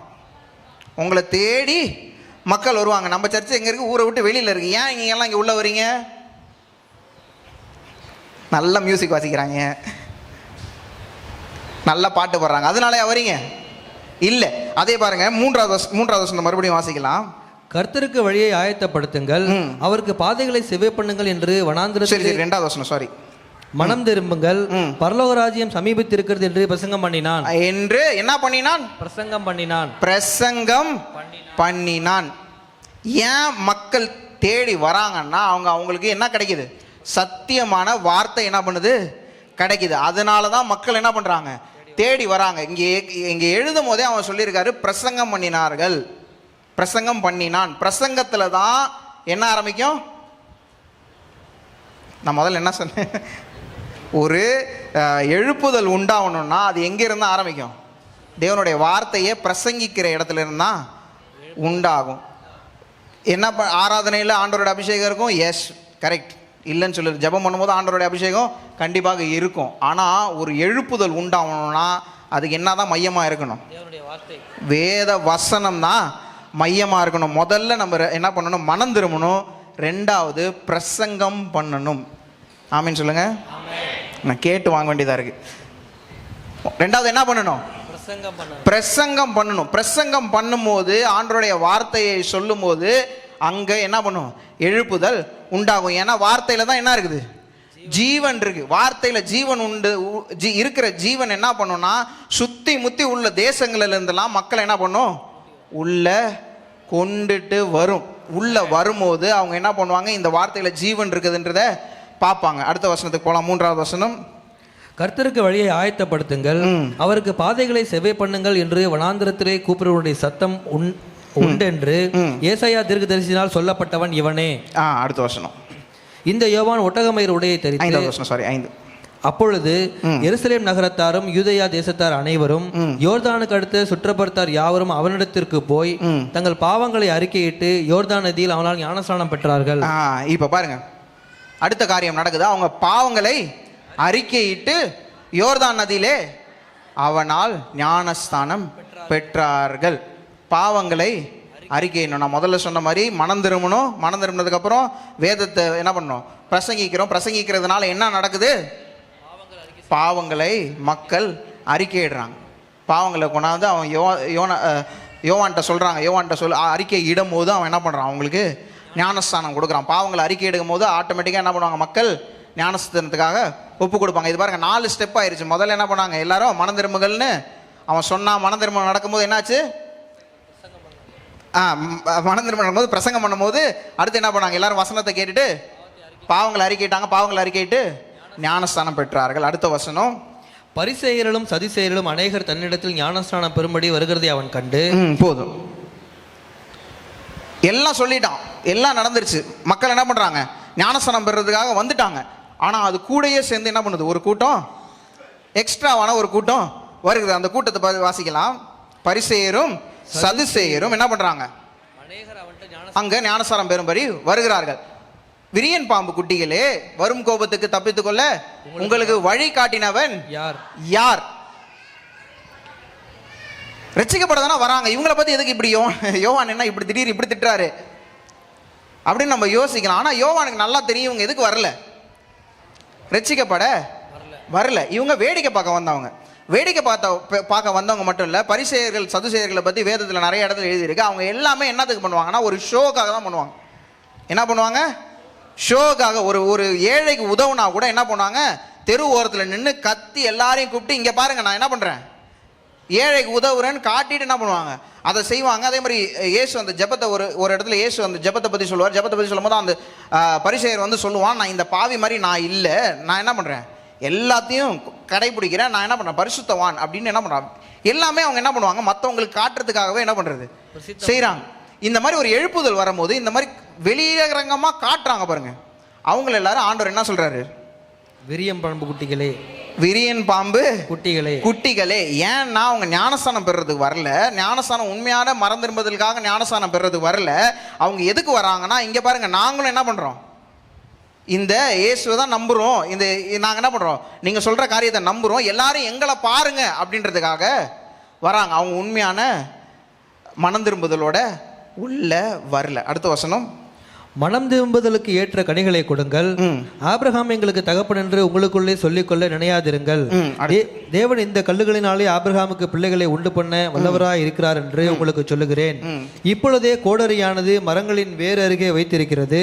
உங்களை தேடி மக்கள் வருவாங்க. நம்ம சர்ச்சை எங்க இருக்கு? ஊரை விட்டு வெளியில இருக்கு. ஏன் இங்க எல்லாம் இங்க உள்ள வரீங்க? நல்ல மியூசிக் வாசிக்கிறாங்க, நல்ல பாட்டு பாடுறாங்க, அதனால வரீங்க இல்ல. அதே பாருங்க, மூன்றாவது வசனம் மறுபடியும் வாசிக்கலாம். கர்த்தருக்கு வழியை ஆயத்தப்படுத்துங்கள், அவருக்கு பாதைகளை செவ்வை பண்ணுங்கள் என்று வனாந்திரத்தில். 2வது வசனம், சாரி. மனம் திரும்புங்கள், பரலோக ராஜ்யம் சமீபித்திருக்கிறது என்று பிரசங்கம் பண்ணினான். என்று என்ன பண்ணினான்? பிரசங்கம் பண்ணினான். பிரசங்கம் பண்ணினான். ஏன் மக்கள் தேடி வராங்கன்னா, அவங்களுக்கு என்ன கிடைக்குது? சத்தியமான வார்த்தை என்ன பண்ணுது? கிடைக்குது. அதனால தான் மக்கள் என்ன பண்றாங்க, தேடி வராங்க. இங்கே எழுதும் போதே அவன் சொல்லியிருக்காரு, பிரசங்கம் பண்ணினார்கள், பிரசங்கம் பண்ணினான். பிரசங்கத்துல தான் என்ன ஆரம்பிக்கும்? நான் முதல்ல என்ன சொன்னேன், ஒரு எழுப்புதல் உண்டாகணும்னா அது எங்க இருந்து ஆரம்பிக்கும்? தேவனுடைய வார்த்தையை பிரசங்கிக்கிற இடத்துல இருந்தா உண்டாகும். என்ன ஆராதனையில் ஆண்டவரோட அபிஷேகம் இருக்கும், எஸ் கரெக்ட், இல்லைன்னு சொல்லுது. ஜெபம் பண்ணும்போது ஆண்டவருடைய அபிஷேகம் கண்டிப்பாக இருக்கும். ஆனால் ஒரு எழுப்புதல் உண்டாகணும்னா அதுக்கு என்ன தான் மையமாக இருக்கணும்? வேத வசனம் தான் மையமாக இருக்கணும். முதல்ல நம்ம என்ன பண்ணணும்? மனம் திரும்பணும். 2வது பிரசங்கம் பண்ணணும். ஆமீன் சொல்லுங்க. நான் கேட்டு வாங்க வேண்டியதாக இருக்கு. 2வது என்ன பண்ணணும்? பிரசங்கம் பண்ணணும். பிரசங்கம் பண்ணும்போது ஆண்டவருடைய வார்த்தையை சொல்லும் போது அங்க என்ன பண்ணும்? எழுப்புதல் உண்டாகும். ஏன்னா வார்த்தையில தான் என்ன இருக்குது? ஜீவன் இருக்கு. வார்த்தையில ஜீவன் உண்டு. இருக்கிற ஜீவன் என்ன பண்ணும்னா, சுத்தி முத்தி உள்ள தேசங்கள்ல இருந்தெல்லாம் மக்களை என்ன பண்ணும்? உள்ள கொண்டுட்டு வரும். உள்ள வரும்போது அவங்க என்ன பண்ணுவாங்க? இந்த வார்த்தையில ஜீவன் இருக்குதுன்றத பார்ப்பாங்க. அடுத்த வசனத்துக்கு போலாம். 3வது வசனம். கர்த்தருக்கு வழியை ஆயத்தப்படுத்துங்கள், அவருக்கு பாதைகளை செவ்வை பண்ணுங்கள் என்று வனாந்திரத்திலே கூப்பிடுவனுடைய சத்தம் உண்டென்று ஏசாயா தீர்க்கதரிசியினால் சொல்லப்பட்டவன் இவனே. அடுத்த வசனம். இந்த யோவான் ஒட்டகமயிர் உடையை தரித்து. அப்பொழுது எருசலேம் நகரத்தாரும் யூதேயா தேசத்தார் அனைவரும் யோர்தானுக்கு அடுத்த சுற்றப்புறத்தார் யாவரும் அவனிடத்திற்கு போய் தங்கள் பாவங்களை அறிக்கையிட்டு யோர்தான் நதியில் அவனால் ஞானஸ்நானம் பெற்றார்கள். இப்ப பாருங்க, அடுத்த காரியம் நடக்குது. அவங்க பாவங்களை அறிக்கையிட்டு யோர்தான் நதியிலே அவனால் ஞானஸ்தானம் பெற்றார்கள். பாவங்களை அறிக்கையிடணும். நான் முதல்ல சொன்ன மாதிரி மனம் திரும்பணும். மனம் திரும்பினதுக்கு அப்புறம் வேதத்தை என்ன பண்ணணும்? பிரசங்கிக்கிறோம். பிரசங்கிக்கிறதுனால என்ன நடக்குது? பாவங்களை மக்கள் அறிக்கையிடுறாங்க. பாவங்களை கொண்டாந்து அவன் யோவான்ட்ட சொல்றாங்க. யோவான்ட்ட அறிக்கை இடும் போது அவன் என்ன பண்றான்? அவங்களுக்கு ஞானஸ்தானம் கொடுக்குறான். பாவங்களை அறிக்கை எடுக்கும் போது ஆட்டோமேட்டிக்காக என்ன பண்ணுவாங்க? மக்கள் ஞானஸ்தானத்துக்காக ஒப்பு கொடுப்பாங்க. இது பாருங்க, 4 ஸ்டெப் ஆயிருச்சு. முதல்ல என்ன பண்ணாங்க? எல்லாரும் மனம் திரும்புகள்னு அவன் சொன்னா. மனம் திரும்ப நடக்கும்போது என்னாச்சு? மனம் திரும்ப நடக்கும்போது பிரசங்கம் பண்ணும்போது அடுத்து என்ன பண்ணாங்க? எல்லாரும் வசனத்தை கேட்டுட்டு பாவங்களை அறிக்கையிட்டாங்க. பாவங்களை அறிக்கையிட்டு ஞானஸ்தானம் பெற்றார்கள். அடுத்த வசனம். பரிசேயர்களும் சதிசேயர்களும் அநேகர் தன்னிடத்தில் ஞானஸ்தானம் பெறும்படி வருகிறதை அவன் கண்டு. போதும், எல்லாம் சொல்லிட்டான், எல்லாம் நடந்துருச்சு. மக்கள் என்ன பண்றாங்க? ஞானஸ்தானம் பெறுறதுக்காக வந்துட்டாங்க. ஆனா அது கூடயே சேர்ந்து என்ன பண்ணுது? ஒரு கூட்டம், எக்ஸ்ட்ராவான ஒரு கூட்டம் வருகிறது. அந்த கூட்டத்தை வாசிக்கலாம். பரிசேயரும் சதுசேயரும் என்ன பண்றாங்க? அங்க ஞானஸ்தானம் பெறும்படி வருகிறார்கள். விரியன் பாம்பு குட்டிகளே, வரும் கோபத்துக்கு தப்பித்துக்கொள்ள உங்களுக்கு வழி காட்டினவன் யார்? யார்? ரட்சிக்கப்படதானே வராங்க. இவங்கள பத்தி எதுக்கு இப்படி யோவான் என்ன இப்படி திடீர் இப்படி திட்டுறாரு அப்படின்னு நம்ம யோசிக்கலாம். ஆனா யோவானுக்கு நல்லா தெரியும் இவங்க எதுக்கு வரல, ரட்சிக்கப்பட வரல. இவங்க வேடிக்கை பார்க்க வந்தவங்க. வேடிக்கை பார்க்க வந்தவங்க மட்டும் இல்லை, பரிசேயர்கள் சதுசேயர்களை பற்றி வேதத்தில் நிறைய இடத்துல எழுதியிருக்கு. அவங்க எல்லாமே என்னத்துக்கு பண்ணுவாங்கன்னா ஒரு ஷோக்காக தான் பண்ணுவாங்க. என்ன பண்ணுவாங்க? ஷோக்காக. ஒரு ஏழைக்கு உதவுனா கூட என்ன பண்ணுவாங்க, தெரு ஓரத்தில் நின்று கத்தி எல்லாரையும் கூப்பிட்டு இங்கே பாருங்க நான் என்ன பண்ணுறேன், ஏழைக்கு உதவுறேன்னு காட்டிட்டு என்ன பண்ணுவாங்க, அதை செய்வாங்க. அதே மாதிரி இயேசு அந்த ஜெபத்தை ஒரு இடத்துல இயேசு அந்த ஜெபத்தை பற்றி சொல்லுவார். ஜெபத்தை பற்றி சொல்லும்போது அந்த பரிசேயர் வந்து சொல்லுவான், நான் இந்த பாவி மாதிரி நான் இல்லை, நான் என்ன பண்ணுறேன், எல்லாத்தையும் கடைபிடிக்கிறேன், நான் என்ன பண்ணுறேன், பரிசுத்தவான் அப்படின்னு என்ன பண்ணுறாங்க. எல்லாமே அவங்க என்ன பண்ணுவாங்க, மற்றவங்களுக்கு காட்டுறதுக்காகவே என்ன பண்ணுறது செய்கிறாங்க. இந்த மாதிரி ஒரு எழுப்புதல் வரும்போது இந்த மாதிரி வெளியரங்கமாக காட்டுறாங்க பாருங்க. அவங்கள எல்லாரும் ஆண்டவர் என்ன சொல்கிறாரு, விரியன் பாம்பு குட்டிகளே, விரியன் பாம்பு குட்டிகளே குட்டிகளே. ஏன்னா அவங்க ஞானஸ்தானம் பெறுறதுக்கு வரல, ஞானஸ்தானம் உண்மையான மரம் திரும்புதலுக்காக ஞானஸ்தானம் பெறுறதுக்கு வரல. அவங்க எதுக்கு வராங்கன்னா, இங்கே பாருங்க நாங்களும் என்ன பண்ணுறோம், இந்த இயேசுவை தான் நம்புகிறோம், இந்த நாங்கள் என்ன பண்ணுறோம், நீங்கள் சொல்கிற காரியத்தை நம்புகிறோம், எல்லாரும் எங்களை பாருங்க அப்படின்றதுக்காக வராங்க. அவங்க உண்மையான மனம் திரும்புதலோட உள்ள வரல. அடுத்த வசனம், மனம் திரும்புதலுக்கு ஏற்ற கனிகளை கொடுங்கள். ஆபிரகாம் எங்களுக்கு தகப்பன் என்று உங்களுக்குள்ளே சொல்லிக்கொள்ள நினையாதிருங்கள். தேவன் இந்த கல்லுகளினாலே ஆபிரகாமுக்கு பிள்ளைகளை உண்டு பண்ண வல்லவராய் இருக்கிறார் என்று உங்களுக்கு சொல்லுகிறேன். இப்பொழுதே கோடரியானது மரங்களின் வேறு அருகே வைத்திருக்கிறது.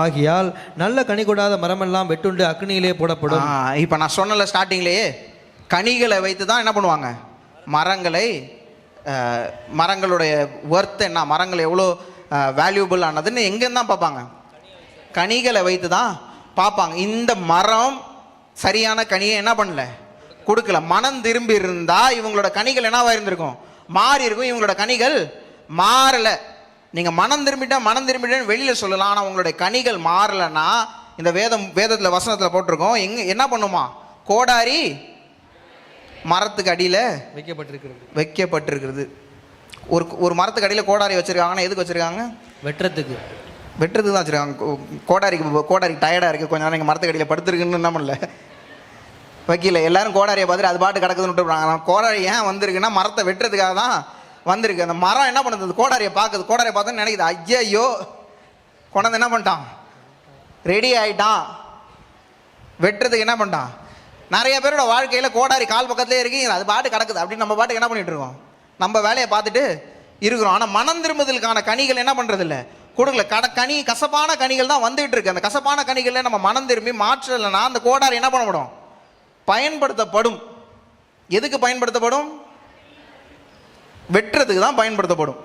ஆகையால் நல்ல கனி கொடாத மரமெல்லாம் வெட்டுண்டு அக்னியிலே போடப்படும். இப்போ நான் சொன்னல ஸ்டார்டிங்லேயே, கனிகளை வைத்து தான் என்ன பண்ணுவாங்க, மரங்களுடைய ஒர்த் என்ன, மரங்கள் எவ்வளோ வேல்யூபிள் ஆனதுன்னு எங்கேருந்து தான் பார்ப்பாங்க, கனிகளை வைத்து தான் பார்ப்பாங்க. இந்த மரம் சரியான கனியை என்ன பண்ணல, கொடுக்கல. மனம் திரும்பி இருந்தா இவங்களோட கனிகள் என்னவா இருந்திருக்கும், மாறி இருக்கும். இவங்களோட கனிகள் மாறலை. நீங்கள் மனம் திரும்பிட்டேன்னு வெளியில் சொல்லலாம், ஆனால் உங்களுடைய கனிகள் மாறலைன்னா இந்த வேதத்தில் வசனத்தில் போட்டிருக்கோம், என்ன பண்ணுமா, கோடாரி மரத்துக்கு அடியில் வைக்கப்பட்டிருக்கிறது. ஒரு மரத்துக்கு அடியில் கோடாரி வச்சுருக்காங்கன்னா எதுக்கு வச்சுருக்காங்க, வெட்டுறதுக்கு தான் வச்சுருக்காங்க. கோடாரிக்கு டயர்டாக இருக்குது, கொஞ்சம் நேரம் எங்கள் மரத்துக்கு அடியில் படுத்துருக்குன்னு என்ன பண்ணல வைக்கல. எல்லாரும் கோடாரியை பார்த்துட்டு அது பாட்டு கிடக்குதுன்னு விட்டுறாங்க. கோடாரி ஏன் வந்திருக்குன்னா மரத்தை வெட்டுறதுக்காக தான் வந்திருக்கு. அந்த மரம் என்ன பண்ணுது, கோடாரியை பார்க்குது, கோடாரியை பார்த்தோன்னு நினைக்குது, ஐயோ கொண்டாந்து என்ன பண்ணிட்டான், ரெடி ஆகிட்டான், வெட்டுறதுக்கு என்ன பண்ணிட்டான். நிறைய பேரோட வாழ்க்கையில் கோடாரி கால் பக்கத்துலேயே இருக்கு, அது பாட்டு கிடக்குது அப்படின்னு நம்ம பாட்டுக்கு என்ன பண்ணிட்டு இருக்கோம், நம்ம வேலையை பார்த்துட்டு இருக்கிறோம். ஆனால் மனம் திரும்புதலுக்கான கனிகள் என்ன பண்ணுறது இல்லை, கொடுக்கல. கசப்பான கனிகள் தான் வந்துட்டு இருக்கு. அந்த கசப்பான கனிகளில் நம்ம மனம் திரும்பி மாற்றலைன்னா அந்த கோடாரி என்ன பண்ணப்படும், பயன்படுத்தப்படும். எதுக்கு பயன்படுத்தப்படும், வெட்டுறதுக்கு தான் பயன்படுத்தப்படும்.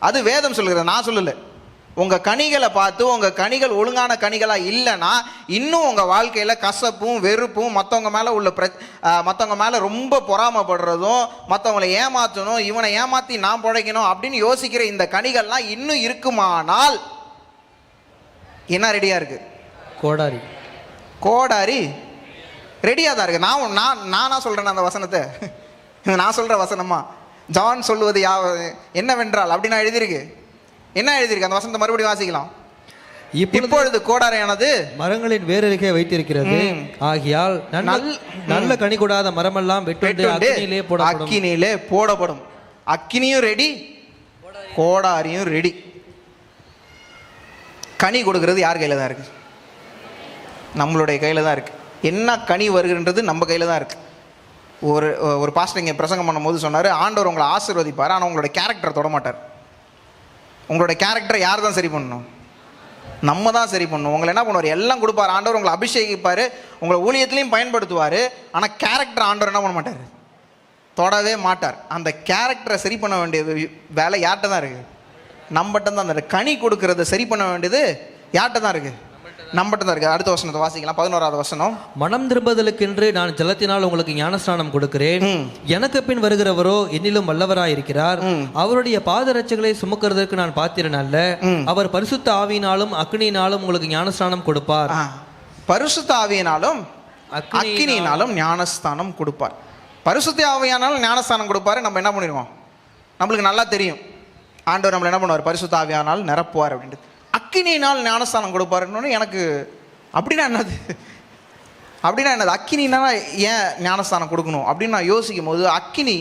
அது வேதம் சொல்கிறது, நான் சொல்லலை. உங்கள் கனிகளை பார்த்து உங்கள் கனிகள் ஒழுங்கான கனிகளாக இல்லைன்னா இன்னும் உங்கள் வாழ்க்கையில் கசப்பும் வெறுப்பும், மற்றவங்க மேலே ரொம்ப பொறாமப்படுறதும், மற்றவங்களை ஏமாற்றணும், இவனை ஏமாற்றி நான் பிழைக்கணும் அப்படின்னு யோசிக்கிற இந்த கனிகள்லாம் இன்னும் இருக்குமானால் என்ன ரெடியாக இருக்குது, கோடாரி ரெடியாக தான் இருக்குது. நானா சொல்கிறேன் அந்த வசனத்தை, நான் சொல்கிற வசனமா, ஜான் சொல்லுவது என்னவென்றால் அப்படின்னு நான் எழுதியிருக்கு. என்ன எழுதியிருக்கு அந்த வசனத்தை மறுபடியும் வாசிக்கலாம். இப்பொழுது கோடாரியானது மரங்களின் வேறருகே வைத்திருக்கிறது. ஆகையால் நல்ல கனி கொடாத மரமெல்லாம் வெட்டுண்டு அக்கினியிலே போடப்படும். அக்கினியும் ரெடி, கோடாரியும் ரெடி. கனி கொடுக்கிறது யார் கையில் தான் இருக்கு, நம்மளுடைய கையில் தான் இருக்கு. என்ன கனி வருகின்றது நம்ம கையில் தான் இருக்கு. ஒரு பாஸ்டர் இங்கே பிரசங்கம் பண்ணும்போது சொன்னார், ஆண்டவர் உங்களை ஆசீர்வதிப்பார், ஆனால் உங்களோட கேரக்டரை தொட மாட்டார். உங்களோட கேரக்டரை யார் தான் சரி பண்ணணும், நம்ம தான் சரி பண்ணணும். உங்களை என்ன பண்ணுவார், எல்லாம் கொடுப்பார் ஆண்டவர், உங்களை அபிஷேகிப்பார், உங்களை ஊழியத்திலையும் பயன்படுத்துவார். ஆனால் கேரக்டர் ஆண்டவர் என்ன பண்ண மாட்டார், தொடவே மாட்டார். அந்த கேரக்டரை சரி பண்ண வேண்டிய வேலை யார்கிட்ட தான் இருக்குது, நம்மகிட்ட தான். அந்த கனி கொடுக்கறத சரி பண்ண வேண்டியது யார்கிட்ட தான் இருக்குது, நம்மகிட்ட தான் இருக்குது. அடுத்த வசனத்தை வாசிக்கலாம், 11வது வசனம். மனம் திரும்புதலுக்கென்று நான் ஜலத்தினால் உங்களுக்கு ஞானஸ்நானம் கொடுக்கிறேன். எனக்கு பின் வருகிறவரோ என்னிலும் வல்லவராயிருக்கிறார். அவருடைய பாதரட்சைகளை சுமக்கிறதற்கு நான் பாத்திரன் அல்ல. அவர் பரிசுத்த ஆவியினாலும் அக்னியினாலும் உங்களுக்கு ஞானஸ்நானம் கொடுப்பார். பரிசுத்த ஆவியினாலும் அக்னியினாலும் ஞானஸ்தானம் கொடுப்பார். பரிசுத்த ஆவியானாலும் ஞானஸ்தானம் கொடுப்பாரு. நம்ம என்ன பண்ணிடுவோம், நம்மளுக்கு நல்லா தெரியும் ஆண்டவர் நம்மளை என்ன பண்ணுவார், பரிசுத்த ஆவியானால் நிரப்புவார் அப்படின்ட்டு. அக்கினியினால் ஞானஸ்தானம் கொடுப்பாருன்னு எனக்கு அப்படின்னா என்னது அக்கினினா ஏன் ஞானஸ்தானம் கொடுக்கணும் அப்படின்னு நான் யோசிக்கும் போது, அக்கினி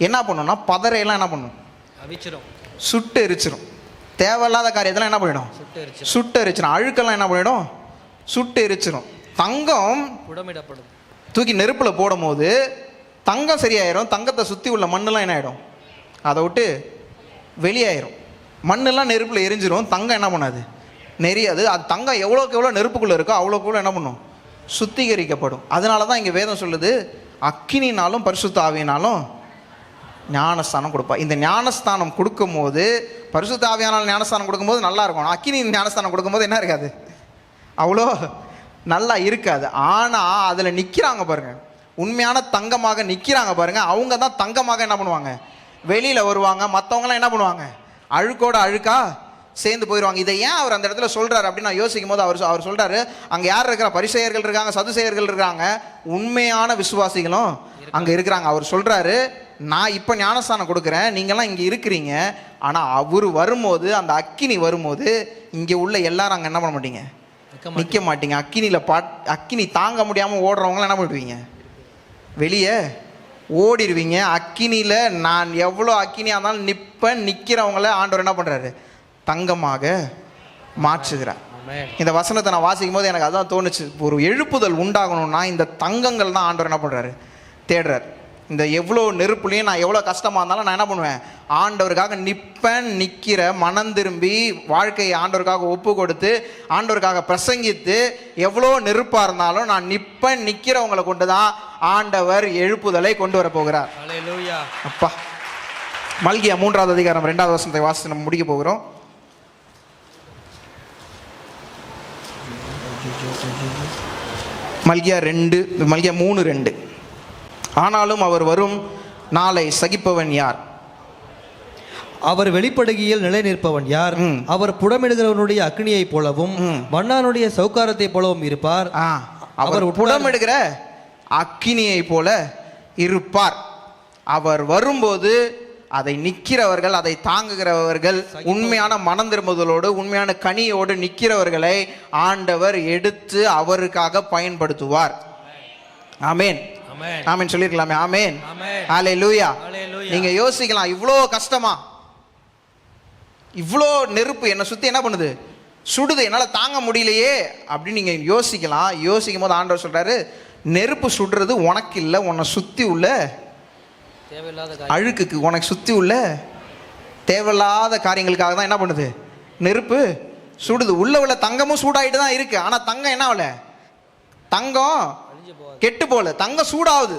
என்ன பண்ணுன்னா பதறையெல்லாம் என்ன பண்ணும், அவிச்சிரும், சுட்டு எரிச்சிரும். தேவையில்லாத காரியத்தெல்லாம் என்ன பண்ணிடும், சுட்டு எரிச்சிடும். அழுக்கெல்லாம் என்ன பண்ணிடும், சுட்டு எரிச்சிடும். தங்கம் புடமிடப்படும், தூக்கி நெருப்பில் போடும் போது தங்கம் சரியாயிரும். தங்கத்தை சுற்றி உள்ள மண்ணெல்லாம் என்ன ஆகிடும், அதை விட்டு வெளியாயிரும். மண்ணெல்லாம் நெருப்பில் எரிஞ்சிரும். தங்கம் என்ன பண்ணாது, நெறியாது. அது தங்கம் எவ்வளோக்கு எவ்வளோ நெருப்புக்குள்ளே இருக்கோ அவ்வளோக்குள்ள என்ன பண்ணும், சுத்திகரிக்கப்படும். அதனால தான் இங்கே வேதம் சொல்லுது, அக்கினினாலும் பரிசுத்த ஆவியினாலும் ஞானஸ்தானம் கொடுப்பா. இந்த ஞானஸ்தானம் கொடுக்கும் போது, பரிசுத்த ஆவியானால் ஞானஸ்தானம் கொடுக்கும்போது நல்லா இருக்கும். அக்கினி ஞானஸ்தானம் கொடுக்கும்போது என்ன இருக்காது, அவ்வளோ நல்லா இருக்காது. ஆனால் அதில் நிற்கிறாங்க பாருங்க, உண்மையான தங்கமாக நிற்கிறாங்க பாருங்க, அவங்க தான் தங்கமாக என்ன பண்ணுவாங்க, வெளியில் வருவாங்க. மற்றவங்களாம் என்ன பண்ணுவாங்க, அழுக்கோட அழுக்கா சேர்ந்து போயிடுவாங்க. இதை ஏன் அவர் அந்த இடத்துல சொல்கிறார் அப்படின்னு நான் யோசிக்கும் போது, அவர் சொல்கிறாரு, அங்கே யார் இருக்கிறா, பரிசேயர்கள் இருக்காங்க, சதுசேயர்கள் இருக்காங்க, உண்மையான விசுவாசிகளும் அங்கே இருக்கிறாங்க. அவர் சொல்கிறாரு, நான் இப்போ ஞானஸ்தானம் கொடுக்குறேன், நீங்கள்லாம் இங்கே இருக்கிறீங்க, ஆனால் அவர் வரும்போது, அந்த அக்கினி வரும்போது இங்கே உள்ள எல்லாரும் அங்கே என்ன பண்ண மாட்டீங்க, நிற்க மாட்டீங்க. அக்கினி தாங்க முடியாமல் ஓடுறவங்களாம் என்ன பண்ணுவீங்க, வெளியே ஓடிடுவீங்க. அக்கினியில் நான் எவ்வளோ அக்கினியாக இருந்தாலும் நிற்பேன். நிற்கிறவங்கள ஆண்டவர் என்ன பண்ணுறாரு, தங்கமாக மாற்றுகிறார். இந்த வசனத்தை நான் வாசிக்கும் போது எனக்கு அதான் தோணுச்சு, ஒரு எழுப்புதல் உண்டாகணும்னா இந்த தங்கங்கள் தான் ஆண்டவர் என்ன பண்ணுறாரு, தேடுறார். இந்த எவ்வளோ நெருப்புலையும் நான் எவ்வளோ கஷ்டமாக இருந்தாலும் நான் என்ன பண்ணுவேன், ஆண்டவருக்காக நிற்பேன். நிற்கிற மனம் திரும்பி வாழ்க்கையை ஆண்டவருக்காக ஒப்பு கொடுத்து ஆண்டவருக்காக பிரசங்கித்து எவ்வளோ நெருப்பாக இருந்தாலும் நான் நிற்பேன். நிற்கிறவங்களை கொண்டு தான் ஆண்டவர் எழுப்புதலை கொண்டு வர போகிறார். அப்பா, மல்கியா 3வது அதிகாரம் 2வது வசனத்தை வாசித்து நம்ம முடிக்க போகிறோம். மல்கியா 3:2. ஆனாலும் அவர் வரும் நாளை சகிப்பவன் யார், அவர் வெளிப்படுகையில் நிலை நிற்பவன் யார், அவர் புடமிடுகிறவனுடைய அக்னியை போலவும் மன்னானுடைய சௌகாரத்தை போலவும் இருப்பார். அவர் புடமிடுகிற அக்கினியை போல இருப்பார். அவர் வரும்போது அதை நிற்கிறவர்கள், அதை தாங்குகிறவர்கள், உண்மையான மனம் திரும்புதலோடு உண்மையான கனியோடு நிற்கிறவர்களை ஆண்டவர் எடுத்து அவருக்காக பயன்படுத்துவார். ஆமேன், ஆமேன் சொல்லிருக்கலாமே. ஆமேன், ஹல்லேலூயா. நீங்க யோசிக்கலாம், இவ்வளோ கஷ்டமா, இவ்வளோ நெருப்பு என்னை சுத்தி என்ன பண்ணுது, சுடுது, என்னால் தாங்க முடியலையே அப்படின்னு நீங்க யோசிக்கலாம். யோசிக்கும் போது ஆண்டவர் சொல்றாரு, நெருப்பு சுடுறது உனக்கு இல்லை, உன்னை சுத்தி உள்ள அழுக்குக்கு, உனக்கு சுத்தி உள்ள தேவையில்லாத காரியங்களுக்காக தான் என்ன பண்ணுது, நெருப்பு சுடுது. உள்ள தங்கமும் சூடாயிட்டு தான் இருக்கு. ஆனா தங்கம் என்ன ஆகல, தங்கம் கெட்டு போல, தங்கம் சூடாகுது.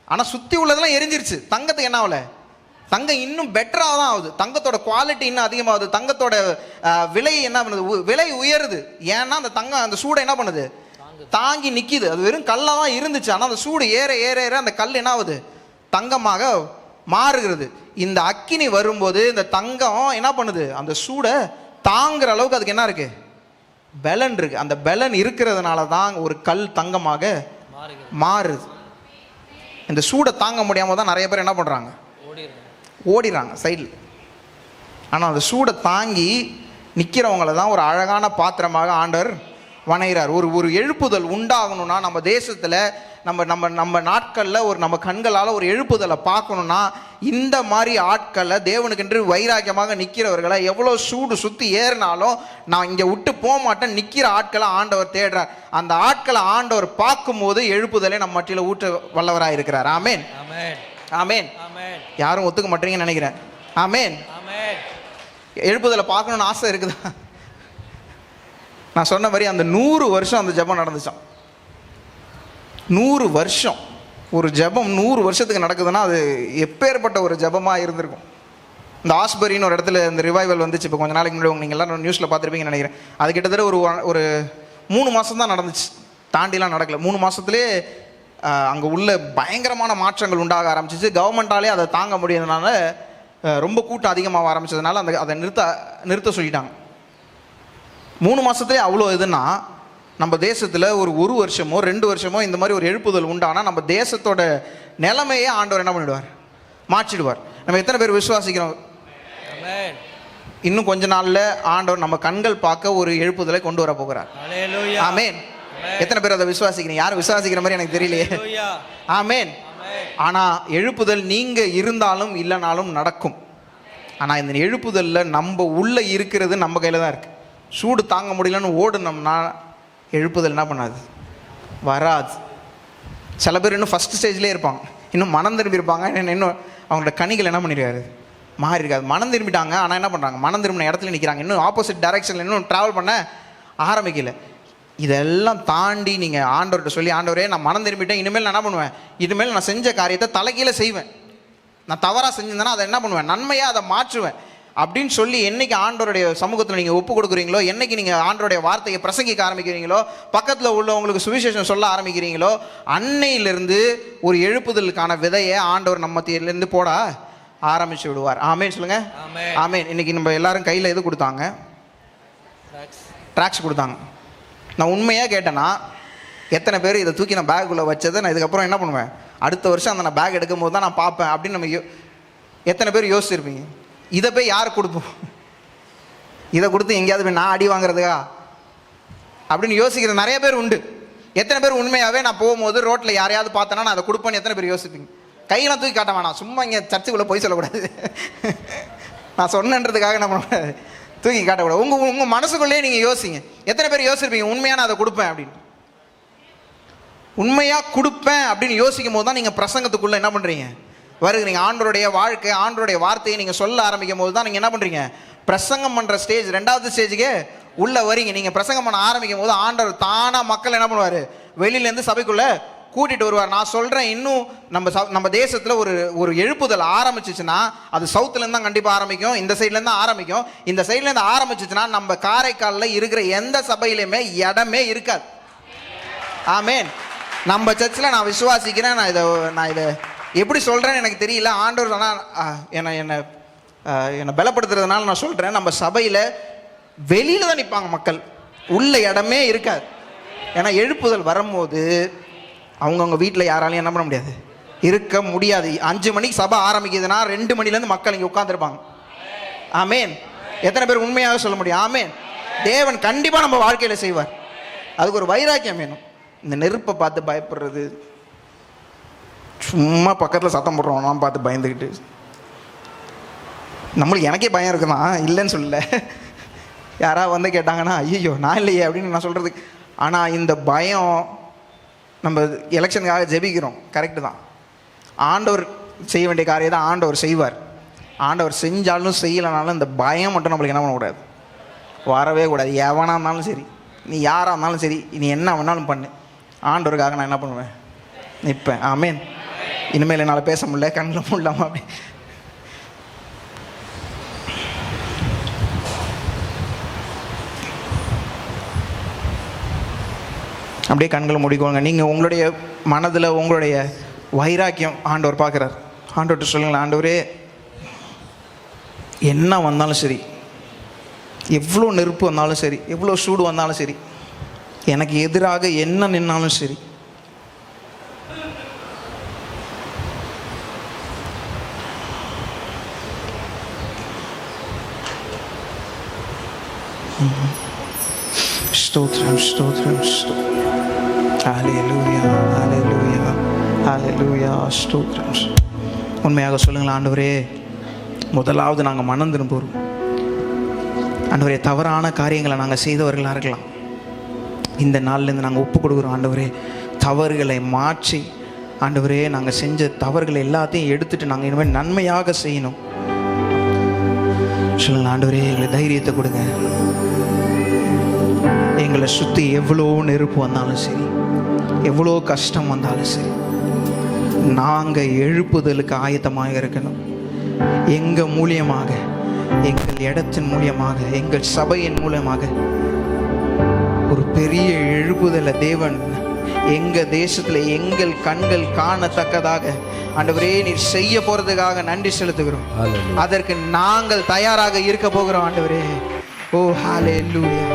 ஆனா சுத்தி உள்ளதெல்லாம் எரிஞ்சிருச்சு. தங்கத்துக்கு என்ன ஆகல, தங்கம் இன்னும் பெட்டராக தான் ஆகுது. தங்கத்தோட குவாலிட்டி இன்னும் அதிகமாகுது. தங்கத்தோட விலை என்ன பண்ணுது, விலை உயருது. ஏன்னா அந்த தங்கம் அந்த சூடை என்ன பண்ணுது, தாங்கி நிற்கிது. அது வெறும் கல்லாக தான் இருந்துச்சு. ஆனால் அந்த சூடு ஏற ஏற ஏற அந்த கல் என்ன ஆகுது, தங்கமாக மாறுகிறது. இந்த அக்கினி வரும்போது இந்த தங்கம் என்ன பண்ணுது, அந்த சூடை தாங்குற அளவுக்கு அதுக்கு என்ன இருக்கு, பலன் இருக்கு. அந்த பலன் இருக்கிறதுனால தான் ஒரு கல் தங்கமாக மாறுது. இந்த சூடை தாங்க முடியாம தான் நிறைய பேர் என்ன பண்றாங்க, ஓடிடுறாங்க சைடில். ஆனால் அந்த சூடை தாங்கி நிற்கிறவங்கள தான் ஒரு அழகான பாத்திரமாக ஆண்டவர் வணைகிறார். ஒரு எழுப்புதல் உண்டாகணும்னா நம்ம தேசத்தில் நம்ம நாட்களில் நம்ம கண்களால் ஒரு எழுப்புதலை பார்க்கணுன்னா இந்த மாதிரி ஆட்களை, தேவனுக்கென்று வைராக்கியமாக நிற்கிறவர்களை, எவ்வளோ சூடு சுற்றி ஏறினாலும் நான் இங்கே விட்டு போக மாட்டேன், நிற்கிற ஆட்களை ஆண்டவர் தேடுறார். அந்த ஆட்களை ஆண்டவர் பார்க்கும்போது எழுப்புதலை நம்ம மட்டியில் ஊற்ற வல்லவராக இருக்கிறார். ஆமேன், ஆமேன். யாரும் ஒத்துக்க மாட்டீங்கன்னு நினைக்கிறேன். ஆமேன். எழுப்புதலை பார்க்கணுன்னு ஆசை இருக்குதா? நான் சொன்ன மாதிரி அந்த 100 வருஷம் அந்த ஜெபம் நடந்துச்சான். 100 வருஷம் ஒரு ஜெபம் 100 வருஷத்துக்கு நடக்குதுன்னா அது எப்பேற்பட்ட ஒரு ஜெபமாக இருந்திருக்கும். இந்த ஆஸ்பரின்னு ஒரு இடத்துல இந்த ரிவைவல் வந்துச்சு இப்போ கொஞ்ச நாளைக்கு முன்னாடி, நீங்கள் எல்லாம் நியூஸில் பார்த்துருப்பீங்கன்னு நினைக்கிறேன். அது கிட்டத்தட்ட ஒரு 3 மாதம் தான் நடந்துச்சு, தாண்டிலாம் நடக்கல. 3 மாதத்துலேயே அங்கே உள்ள பயங்கரமான மாற்றங்கள் உண்டாக ஆரம்பிச்சிச்சு. கவர்மெண்ட்டாலே அதை தாங்க முடியாதனால ரொம்ப கூட்டம் அதிகமாக ஆரம்பிச்சதுனால அதை நிறுத்த சொல்லிட்டாங்க. 3 மாதத்துலேயே அவ்வளோ இதுன்னா நம்ம தேசத்தில் ஒரு வருஷமோ 2 வருஷமோ இந்த மாதிரி ஒரு எழுப்புதல் உண்டானா நம்ம தேசத்தோட நிலைமையே ஆண்டவர் என்ன பண்ணிடுவார், மாற்றிடுவார். நம்ம எத்தனை பேர் விசுவாசிக்கிறோம்? இன்னும் கொஞ்ச நாளில் ஆண்டவர் நம்ம கண்கள் பார்க்க ஒரு எழுப்புதலை கொண்டு வர போகிறார். ஆமென். எத்தனை பேர் அதை விசுவாசிக்கிறீங்க? யாரும் விசுவாசிக்கிற மாதிரி எனக்கு தெரியலையே. ஆமென். ஆனால் எழுப்புதல் நீங்கள் இருந்தாலும் இல்லைனாலும் நடக்கும். ஆனால் இந்த எழுப்புதலில் நம்ம உள்ளே இருக்கிறது நம்ம கையில் தான் இருக்குது. சூடு தாங்க முடியலன்னு ஓடுனோம்னா எழுப்புதல் என்ன பண்ணாது, வராது. சில பேர் இன்னும் ஃபஸ்ட் ஸ்டேஜ்லேயே இருப்பாங்க, இன்னும் மனம் திரும்பியிருப்பாங்க, இன்னும் அவங்களோட கனிகள் என்ன பண்ணிருக்காரு, மாறி இருக்காது. மனம் திரும்பிட்டாங்க, ஆனால் என்ன பண்ணுறாங்க, மனம் திரும்பின இடத்துல நிற்கிறாங்க, இன்னும் ஆப்போசிட் டைரக்ஷனில் இன்னும் ட்ராவல் பண்ண ஆரம்பிக்கல. இதெல்லாம் தாண்டி நீங்கள் ஆண்டவர்கிட்ட சொல்லி, ஆண்டவரே நான் மனம் திரும்பிட்டேன், இனிமேல் நான் என்ன பண்ணுவேன், இனிமேல் நான் செஞ்ச காரியத்தை தலைகீழ செய்வேன், நான் தவறாக செஞ்சிருந்தேன்னா அதை என்ன பண்ணுவேன், நன்மையாக அதை மாற்றுவேன் அப்படின்னு சொல்லி என்னைக்கு ஆண்டவருடைய சமூகத்தில் நீங்கள் ஒப்பு கொடுக்குறீங்களோ, என்னைக்கு நீங்கள் ஆண்டவருடைய வார்த்தையை பிரசங்கிக்க ஆரம்பிக்கிறீங்களோ, பக்கத்தில் உள்ளவங்களுக்கு சுவிசேஷம் சொல்ல ஆரம்பிக்கிறீங்களோ, அன்னையிலிருந்து ஒரு எழுப்புதலுக்கான விதையை ஆண்டவர் நம்ம மத்தியிலேருந்து போட ஆரம்பிச்சு விடுவார். ஆமேன் சொல்லுங்க. ஆமேன். இன்னைக்கு நம்ம எல்லாரும் கையில் எது கொடுத்தாங்க, ட்ராக்ஸ் கொடுத்தாங்க. நான் உண்மையாக கேட்டேன்னா எத்தனை பேர் இதை தூக்கி நான் பேக்குள்ளே வச்சதை நான் இதுக்கப்புறம் என்ன பண்ணுவேன், அடுத்த வருஷம் அந்த நான் பேக் எடுக்கும் போது தான் நான் பார்ப்பேன் அப்படின்னு நம்ம எத்தனை பேர் யோசிச்சிருப்பீங்க? இதை போய் யார் கொடுப்போம், இதை கொடுத்து எங்கேயாவது போய் நான் அடி வாங்குறதுக்கா அப்படின்னு யோசிக்கிற நிறைய பேர் உண்டு. எத்தனை பேர் உண்மையாகவே நான் போகும்போது ரோட்டில் யாரையாவது பார்த்தேன்னா நான் அதை கொடுப்பேன்னு எத்தனை பேர் யோசிப்பீங்க? கையெல்லாம் தூக்கி காட்ட வேணாம், சும்மா இங்கே சர்ச்சுக்குள்ளே போய் சொல்லக்கூடாது, நான் சொன்னன்றதுக்காக நம்ம தூக்கி காட்டக்கூடாது. உங்கள் மனசுக்குள்ளேயே நீங்கள் யோசிங்க. எத்தனை பேர் யோசிப்பீங்க உண்மையாக நான் அதை கொடுப்பேன் அப்படின்னு? உண்மையாக கொடுப்பேன் அப்படின்னு யோசிக்கும் போது தான் நீங்கள் பிரசங்கத்துக்குள்ளே என்ன பண்ணுறீங்க, வருகிறீங்க. ஆண்டவருடைய வாழ்க்கை, ஆண்டவருடைய வார்த்தையை நீங்கள் சொல்ல ஆரம்பிக்கும் போது தான் நீங்கள் என்ன பண்ணுறீங்க, பிரசங்கம் பண்ணுற ஸ்டேஜ், 2வது ஸ்டேஜுக்கே உள்ளே வரீங்க. நீங்கள் பிரசங்கம் பண்ண ஆரம்பிக்கும் போது ஆண்டவர் தானாக மக்கள் என்ன பண்ணுவார், வெளியிலேருந்து சபைக்குள்ளே கூட்டிகிட்டு வருவார். நான் சொல்கிறேன், இன்னும் நம்ம தேசத்தில் ஒரு எழுப்புதல் ஆரம்பிச்சிச்சுன்னா அது சவுத்துலேருந்து தான் கண்டிப்பாக ஆரம்பிக்கும், இந்த சைட்லேருந்து தான் ஆரம்பிக்கும். இந்த சைட்லேருந்து ஆரம்பிச்சிச்சுன்னா நம்ம காரைக்காலில் இருக்கிற எந்த சபையிலையுமே இடமே இருக்காது. ஆமேன். நம்ம சர்ச்சில் நான் விசுவாசிக்கிறேன். நான் இதை எப்படி சொல்கிறேன்னு எனக்கு தெரியல. ஆண்டவர் ஆனால் என்னை பலப்படுத்துறதுனால நான் சொல்கிறேன், நம்ம சபையில் வெளியில் தான் நிற்பாங்க மக்கள், உள்ள இடமே இருக்காது. ஏன்னா எழுப்புதல் வரும்போது அவங்கவுங்க வீட்டில் யாராலையும் என்ன பண்ண முடியாது, இருக்க முடியாது. 5 மணிக்கு சபை ஆரம்பிக்குதுன்னா 2 மணிலேருந்து மக்கள் இங்கே உட்காந்துருப்பாங்க. ஆமேன். எத்தனை பேர் உண்மையாக சொல்ல முடியும்? ஆமேன். தேவன் கண்டிப்பாக நம்ம வாழ்க்கையில் செய்வார். அதுக்கு ஒரு வைராக்கியம் வேணும். இந்த நெருப்பை பார்த்து பயப்படுறது, சும்மா பக்கத்தில் சத்தம் போடுறோம்லாம் பார்த்து பயந்துக்கிட்டு, நம்மளுக்கு எனக்கே பயம் இருக்குதான், இல்லைன்னு சொல்லல. யாராவது வந்து கேட்டாங்கன்னா ஐயோ நான் இல்லையே அப்படின்னு நான் சொல்கிறதுக்கு. ஆனால் இந்த பயம், நம்ம எலெக்ஷனுக்காக ஜெபிக்கிறோம், கரெக்டு தான். ஆண்டவர் செய்ய வேண்டிய காரியம் தான் ஆண்டவர் செய்வார். ஆண்டவர் செஞ்சாலும் செய்யலைனாலும் இந்த பயம் மட்டும் நம்மளுக்கு என்ன பண்ணக்கூடாது, வரவே கூடாது. எவனாக இருந்தாலும் சரி, நீ யாராக இருந்தாலும் சரி, நீ என்ன வேணாலும் பண்ணு, ஆண்டவருக்காக நான் என்ன பண்ணுவேன், நிற்பேன். ஆமேன். இனிமேல் என்னால் பேச முடியல, கண்ணில் முடியலாமா அப்படி. அப்படியே கண்களை முடிக்கோங்க. நீங்கள் உங்களுடைய மனதில் உங்களுடைய வைராக்கியம் ஆண்டவர் பார்க்குறார். ஆண்டவர்கிட்ட சொல்லுங்களேன், ஆண்டவரே என்ன வந்தாலும் சரி, எவ்வளோ நெருப்பு வந்தாலும் சரி, எவ்வளோ சூடு வந்தாலும் சரி, எனக்கு எதிராக என்ன நின்னாலும் சரி, ஸ்தோத்திரம் ஸ்தோத்திரம் ஸ்தோத்திரம். ஹல்லேலூயா ஹல்லேலூயா ஹல்லேலூயா ஸ்தோத்திரம். உண்மையாக சொல்லுங்களேன், ஆண்டவரே முதலாவது நாங்கள் மனம் திரும்புகிறோம். ஆண்டவரே தவறான காரியங்களை நாங்கள் செய்தவர்களாக இருக்கலாம், இந்த நாள்லேருந்து நாங்கள் ஒப்பு கொடுக்குறோம். ஆண்டவரே தவறுகளை மாற்றி, ஆண்டவரே நாங்கள் செஞ்ச தவறுகளை எல்லாத்தையும் எடுத்துகிட்டு நாங்கள் இனிமேல் நன்மையாக செய்யணும். சொல்லுங்கள் ஆண்டவரே, எங்களுக்கு தைரியத்தை கொடுங்க. எங்களை சுற்றி எவ்வளோ நெருப்பு வந்தாலும் சரி, எவ்வளோ கஷ்டம் வந்தாலும் சரி, நாங்கள் எழுப்புதலுக்கு ஆயத்தமாக இருக்கணும். எங்கள் மூலியமாக, எங்கள் இடத்தின் மூலியமாக, எங்கள் சபையின் மூலமாக ஒரு பெரிய எழுப்புதலை தேவன் எங்கள் தேசத்தில் எங்கள் கண்கள் காணத்தக்கதாக ஆண்டவரே நீர் செய்ய போகிறதுக்காக நன்றி செலுத்துகிறோம். அதற்கு நாங்கள் தயாராக இருக்க போகிறோம் ஆண்டவரே. ஓ ஹல்லேலூயா.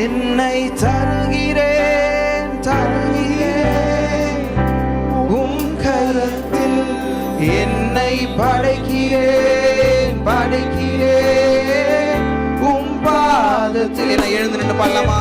என்னை தருகிறேன் தருகிறேன் உம் கரத்தில், என்னை படைக்கிறேன் எல்லாம் எழுந்து நின்று பாடலாமா?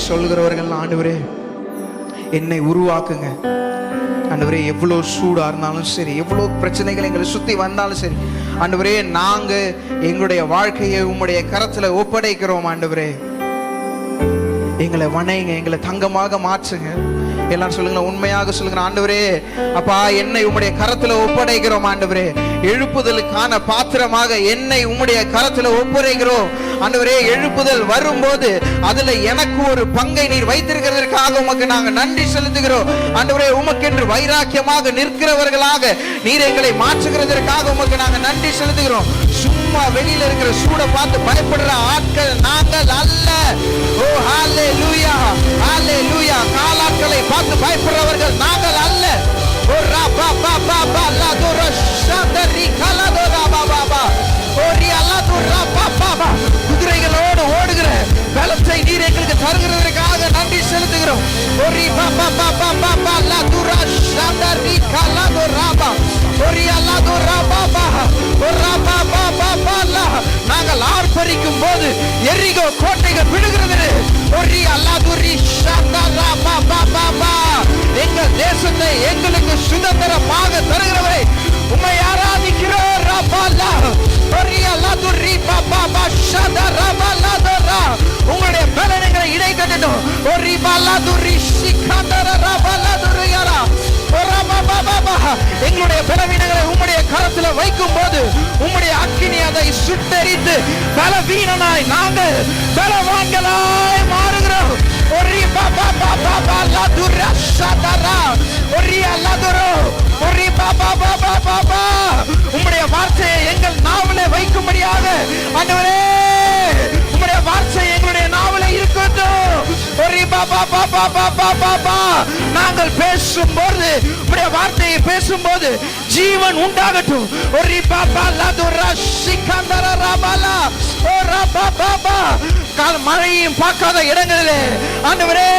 சொல்லுகிறவர்கள், ஆண்டவரே என்னை உருவாக்குங்க. ஆண்டவரே எவ்வளோ சூடா இருந்தாலும் சரி, எவ்வளோ பிரச்சனைகள் எங்களை சுத்தி வந்தாலும் சரி, ஆண்டவரே நாங்க எங்களுடைய வாழ்க்கையை உம்முடைய கரத்துல ஒப்படைக்கிறோம். ஆண்டவரே எங்களை வணைங்க, எங்களை தங்கமாக மாற்றுங்க. எல்லாம் சொல்லுங்க, உண்மையாக சொல்லுங்க. ஆண்டவரே அப்பா என்னை உம்முடைய கரத்துல ஒப்படைக்கிறோம். ஆண்டவரே எழுப்புதலுக்கான பாத்திரமாக என்னை உம்முடைய கரத்துல ஒப்படைக்கிறோம். ஆண்டவரே எழுப்புதல் வரும்போது அதுல எனக்கு ஒரு பங்கை நீர் வைத்திருக்கிறதற்காக உமக்கு நாங்க நன்றி செலுத்துகிறோம். ஆண்டவரே உமக்கென்று வைராக்கியமாக நிற்கிறவர்களாக நீர் எங்களை மாற்றுகிறதற்காக உமக்கு நாங்க நன்றி செலுத்துகிறோம். சும்மா வெளியில இருக்கிற சூட பார்த்து பயப்படுற ஆட்கள் நாங்கள் அல்ல. ஓ ஹalleluya, ஹalleluya. காலாட்களை பார்த்து பயப்படுறவர்கள் நாங்கள் அல்ல. ஓ ரபா பா பா லா தோர ஷாதரி கலா தோரா பா பா ஓரி அல்லா தோரா பா பா. குதிரைகளோடு ஓடுகிற பலத்தை நீர் எங்களுக்கு தருகிறதற்காக நன்றி செலுத்துகிறோம். ஓரி பா பா பா பா பா லா தோரா ஷாதரி கலா தோரா பா ஓரி அல்லா தோரா பா பா ஓ ரபா பா பா பா லா. நாங்கள் ஆர்ப்பரிக்கும் போது எரிகோ கோட்டைகள் விழுகிறது. ஓரி அல்லா தோரி ஷாதரா பா பா பா பா. எங்கள் தேசத்தை எங்களுக்கு சுதந்திரமாக தருகிறவரை உம்மை ஆராதிக்கிறோம். ரபாலா ஓரியா லதுரி பாபா பாஷதா ரபாலா தரா. உங்களுடைய பலனைகளை இடை கட்டணும். ஓரி பாலா துரி சிகந்தர ரபாலா துரியாரா ஓரபா பாபா. எங்களுடைய பலவீனங்களை உம்முடைய கரத்தில் வைக்கும் போது உம்முடைய அக்கினி அதை சுட்டெரித்து பலவீனனாய் நாங்கள் பலவான்களாய் மாறுகிறோம். ஓரி பாபா பாபா பாலா துரா ஷதரா ஓரியா லதுரோ ஓரி பாபா பாபா பாபா. உம்முடைய வார்த்தையை எங்கள் நாவலே வைக்கும்படியாக ஆண்டவரே உம்முடைய வார்த்தை எங்களுடைய நாவலே இருக்கட்டும். ஓரி பாபா நாங்கள் பேசும்போது உம்முடைய வார்த்தையை பேசும்போது ஜீவன் உண்டாகட்டும். மழையும் பார்க்காத இடங்களிலே ஆண்டவரே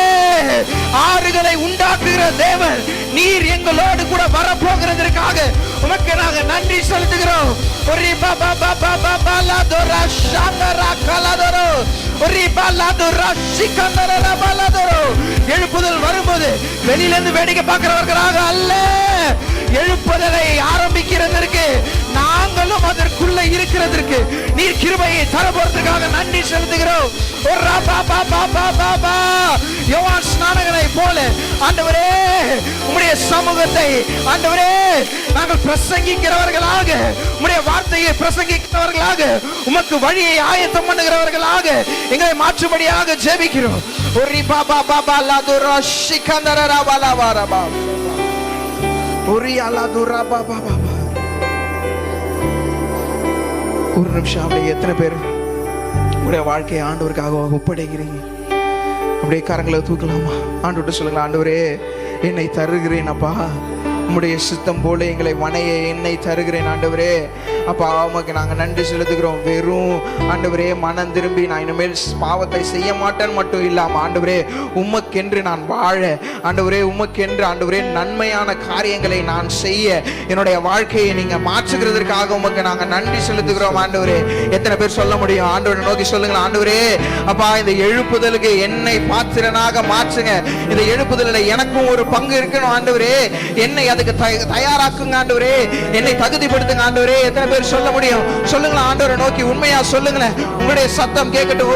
ஆறுகளை உண்டாக்குகிற தேவன் நீர் எங்களோடு கூட வரப்போகிறதற்காக உமக்கு நாங்கள் நன்றி செலுத்துகிறோம். எழுப்புதல் வரும்போது வெளியிலிருந்து வேடிக்கை பார்க்கிறவர்களாக அல்ல, எழுப்புதலை ஆரம்பிக்கிறதற்கு நாங்களும் அதற்குள்ள இருக்கிறதற்கு நீர் கிருபையை தரப்போறதுக்காக நன்றி செலுத்துகிறோம். யோவான் ஸ்நானகனை போல ஆண்டவரே உம்முடைய சமூகத்தை ஆண்டவரே நாங்கள் பிரசங்கிக்கிறவர்களாக, உம்முடைய வார்த்தையை பிரசங்கிக்கிறவர்களாக, உமக்கு வழியை ஆயத்தம் பண்ணுகிறவர்களாக எங்களை மாற்றும்படியாக ஜெபிக்கிறோம். ஒரு நிமிஷம் அப்படியே எத்தனை பேர் உங்களுடைய வாழ்க்கையை ஆண்டவருக்காக ஒப்படைக்கிறீங்க? அப்படியே கரங்களை தூக்கலாமா? ஆண்டவர்கிட்ட சொல்லுங்க, ஆண்டவரே என்னை தருகிறேன் அப்பா, உம்முடைய சித்தம் போல எங்களை வணைய என்னை தருகிறேன் ஆண்டவரே. அப்பா உமக்கு நாங்கள் நன்றி செலுத்துகிறோம். வெறும் ஆண்டவரே மனம் திரும்பி நான் இனிமேல் பாவத்தை செய்ய மாட்டேன்னு மட்டும் இல்லாமல் ஆண்டவரே உமக்கென்று நான் வாழ, ஆண்டவரே உமக்கென்று ஆண்டவரே நன்மையான காரியங்களை நான் செய்ய என்னுடைய வாழ்க்கையை நீங்கள் மாற்றுகிறதற்காக உமக்கு நாங்கள் நன்றி செலுத்துகிறோம் ஆண்டவரே. எத்தனை பேர் சொல்ல முடியும்? ஆண்டவரை நோக்கி சொல்லுங்களேன், ஆண்டவரே அப்பா இந்த எழுப்புதலுக்கு என்னை பாத்திரனாக மாற்றுங்க. இந்த எழுப்புதலில் எனக்கும் ஒரு பங்கு இருக்கணும் ஆண்டவரே. என்னை அதுக்கு தயாராக்குங்க ஆண்டவரே, என்னை தகுதிப்படுத்துங்க ஆண்டவரே. எத்தனை பேர் சொல்ல முடியும்? சொல்லுங்களேன், ஆண்டவரை நோக்கி உண்மையா சொல்லுங்களேன். உங்களுடைய சத்தம் கேட்கட்டும்.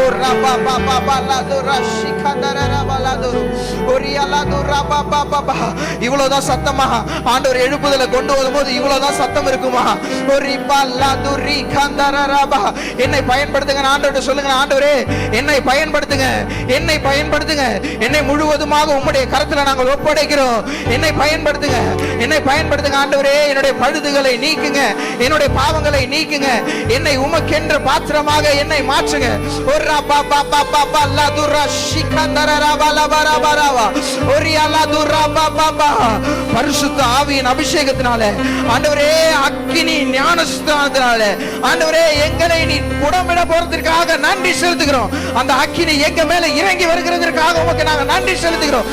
இவ்வளவுதான் சத்தமா? ஆண்டவர் எழுப்புதலை கொண்டு வரும்போது இவ்வளவுதான் சத்தம் இருக்குமா? என்னை பயன்படுத்துங்க ஆண்டவர்கிட்ட சொல்லுங்க, ஆண்டவரே என்னை பயன்படுத்துங்க, என்னை பயன்படுத்துங்க, என்னை முழுவதுமாக உம்முடைய கரத்துல நாங்கள் ஒப்படைக்கிறோம். என்னை பயன்படுத்துங்க, என்னை பயன்படுத்துங்க ஆண்டவரே. என்னுடைய பழுதுகளை நீக்குங்க, என்னுடைய பாவங்களை நீக்குங்க, என்னை உமக்கென்ற பாத்திரமாக என்னை மாற்றுங்க. பரிசுத்த ஆவியின் அபிஷேகத்தினால ஆண்டவரே, அக்கினி ஞானஸ்தானத்தினால ஆண்டவரே எங்களை நீ உடம்பிட போறதற்காக நன்றி செலுத்துகிறோம். அந்த அக்கினி எங்க மேல இறங்கி வருகிறதற்காக உமக்கு நாங்கள் நன்றி செலுத்துகிறோம்.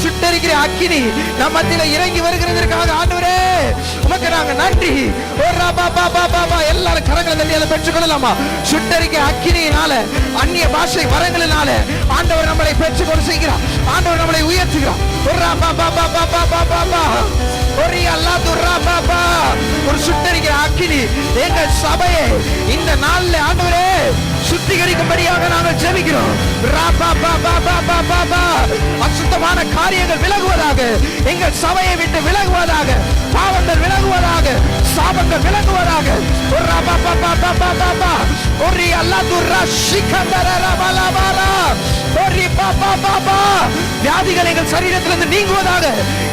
சுட்டரிக்கிற அக்கினி நம்ம மத்தியில இறங்கி வருகிறதற்காக ஆண்டவரே உமக்கு நாங்கள் நன்றி. எல்லாரும் கரங்களை தள்ளி அதை பெற்றுக்கொள்ளலாமா? சுட்டரிக்க அக்கினியினால அந்நிய பாஷை வரங்களினால ஆண்டவர் நம்மளை பெற்றுக்கொண்டு செய்கிறார். ஆண்டவர் நம்மளை உயர்த்துகிறார். ஒரு சுட்டரிக்கிற அக்கினி எங்கள் சபையை இந்த நாள்ல ஆண்டவரே சுத்திகரிக்கும்படியாக நாங்கள் ஜெபிக்கிறோம். அசுத்தமான காரியங்கள் விலகுவதாக, எங்கள் சபையை விட்டு விலகுவதாக, பாவங்கள் விலகுவதாக, சாபங்கள் விலகுவதாக. வியாதிகள் எங்கள் சரீரத்திலிருந்து நீங்குவதாக,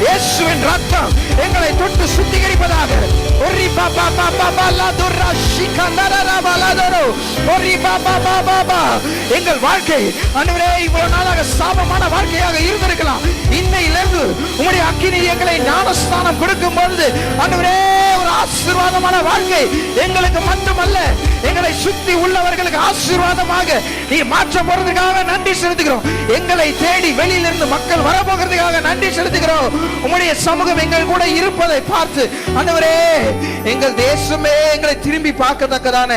இயேசுவின் ரத்தம் எங்களை தொட்டு சுத்திகரிப்பதாக. எங்கள் வாழ்க்கை ஆண்டவரே இவ்வளவு நாளாக சாபமான வாழ்க்கையாக இருந்திருக்கலாம். இன்னையிலிருந்து உம்முடைய அக்கினி எங்களை ஞானஸ்தானம் கொடுக்கும் பொழுது ஆண்டவரே ஒரு ஆசீர்வாதமான வாழ்க்கை எங்களுக்கு மட்டுமல்ல, எங்களை சுத்தி உள்ளவர்களுக்கு ஆசீர்வாதமாக நீ மாற்ற போறதுக்காக நன்றி செலுத்துகிறோம். எங்களை தேடி வெளியிலிருந்து மக்கள் வரப்போகிறதுக்காக நன்றி செலுத்துகிறோம். உம்முடைய சமூகம் எங்கள் கூட இருப்பதை பார்த்து ஆண்டவரே எங்கள் தேசமே எங்களை திரும்பி பார்க்கத்தக்கதான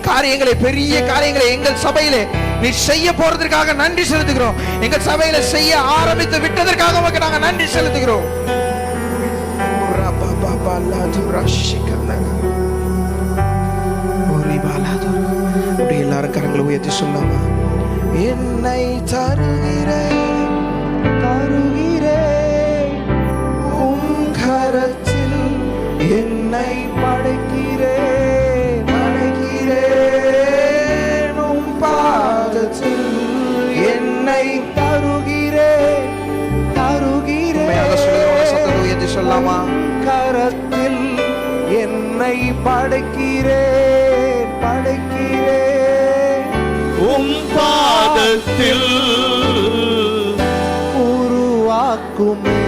காரியங்களை, பெரிய காரியங்களை எங்கள் சபையிலே நீ செய்ய போறதற்காக நன்றி செலுத்துகிறோம். எங்கள் சபையில செய்ய ஆரம்பித்து விட்டதற்காக உமக்கு நாங்கள் நன்றி செலுத்துகிறோம். எல்லாரும் கரங்களை உயர்த்தி சொல்லாமா? என்னை தருகிறேன், தருகிறேன் உம் கரத்தில், என்னை படைக்கிறேன், படைக்கிறேன் உம் பாதத்தில், என்னை தருகிறேன், தருகிறேன் உயர்த்தி சொல்லாமா? கரத்தில் என்னை படைக்கிறேன், படைக்கிறேன் உள்ளத்தில் உருவாக்குமே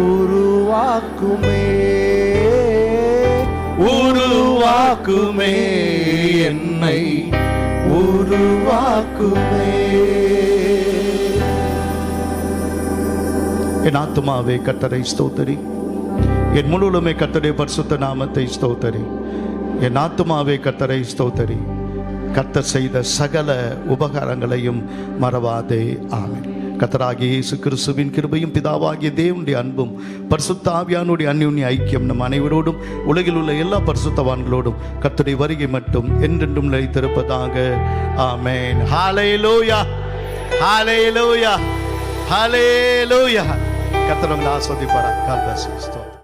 உருவாக்குமே உருவாக்குமே என்னை உருவாக்குமே. என் ஆத்துமாவே கர்த்தரை ஸ்தோத்தரி, என் முழுவதுமே கர்த்தருடைய பரிசுத்த நாமத்தை ஸ்தோத்தரி. என் ஆத்துமாவே கர்த்தரை ஸ்தோத்தரி, கர்த்தர் செய்த சகல உபகாரங்களையும் மறவாதே. ஆமென். கர்த்தராகிய இயேசு கிறிஸ்துவின் கிருபையும் பிதாவாகிய தேவனுடைய அன்பும் பரிசுத்த ஆவியானுடைய அந்யோன்ய ஐக்கியம் நம் அனைவரோடும் உலகில் உள்ள எல்லா பரிசுத்தவான்களோடும் கர்த்தருடைய வருகை மட்டும் என்றென்றும் நிலைத்திருப்பதாக. ஆமென். ஹல்லேலூயா, ஹல்லேலூயா, ஹல்லேலூயா. கர்த்தர் உங்களை ஆசீர்வதிப்பாராக. God bless you.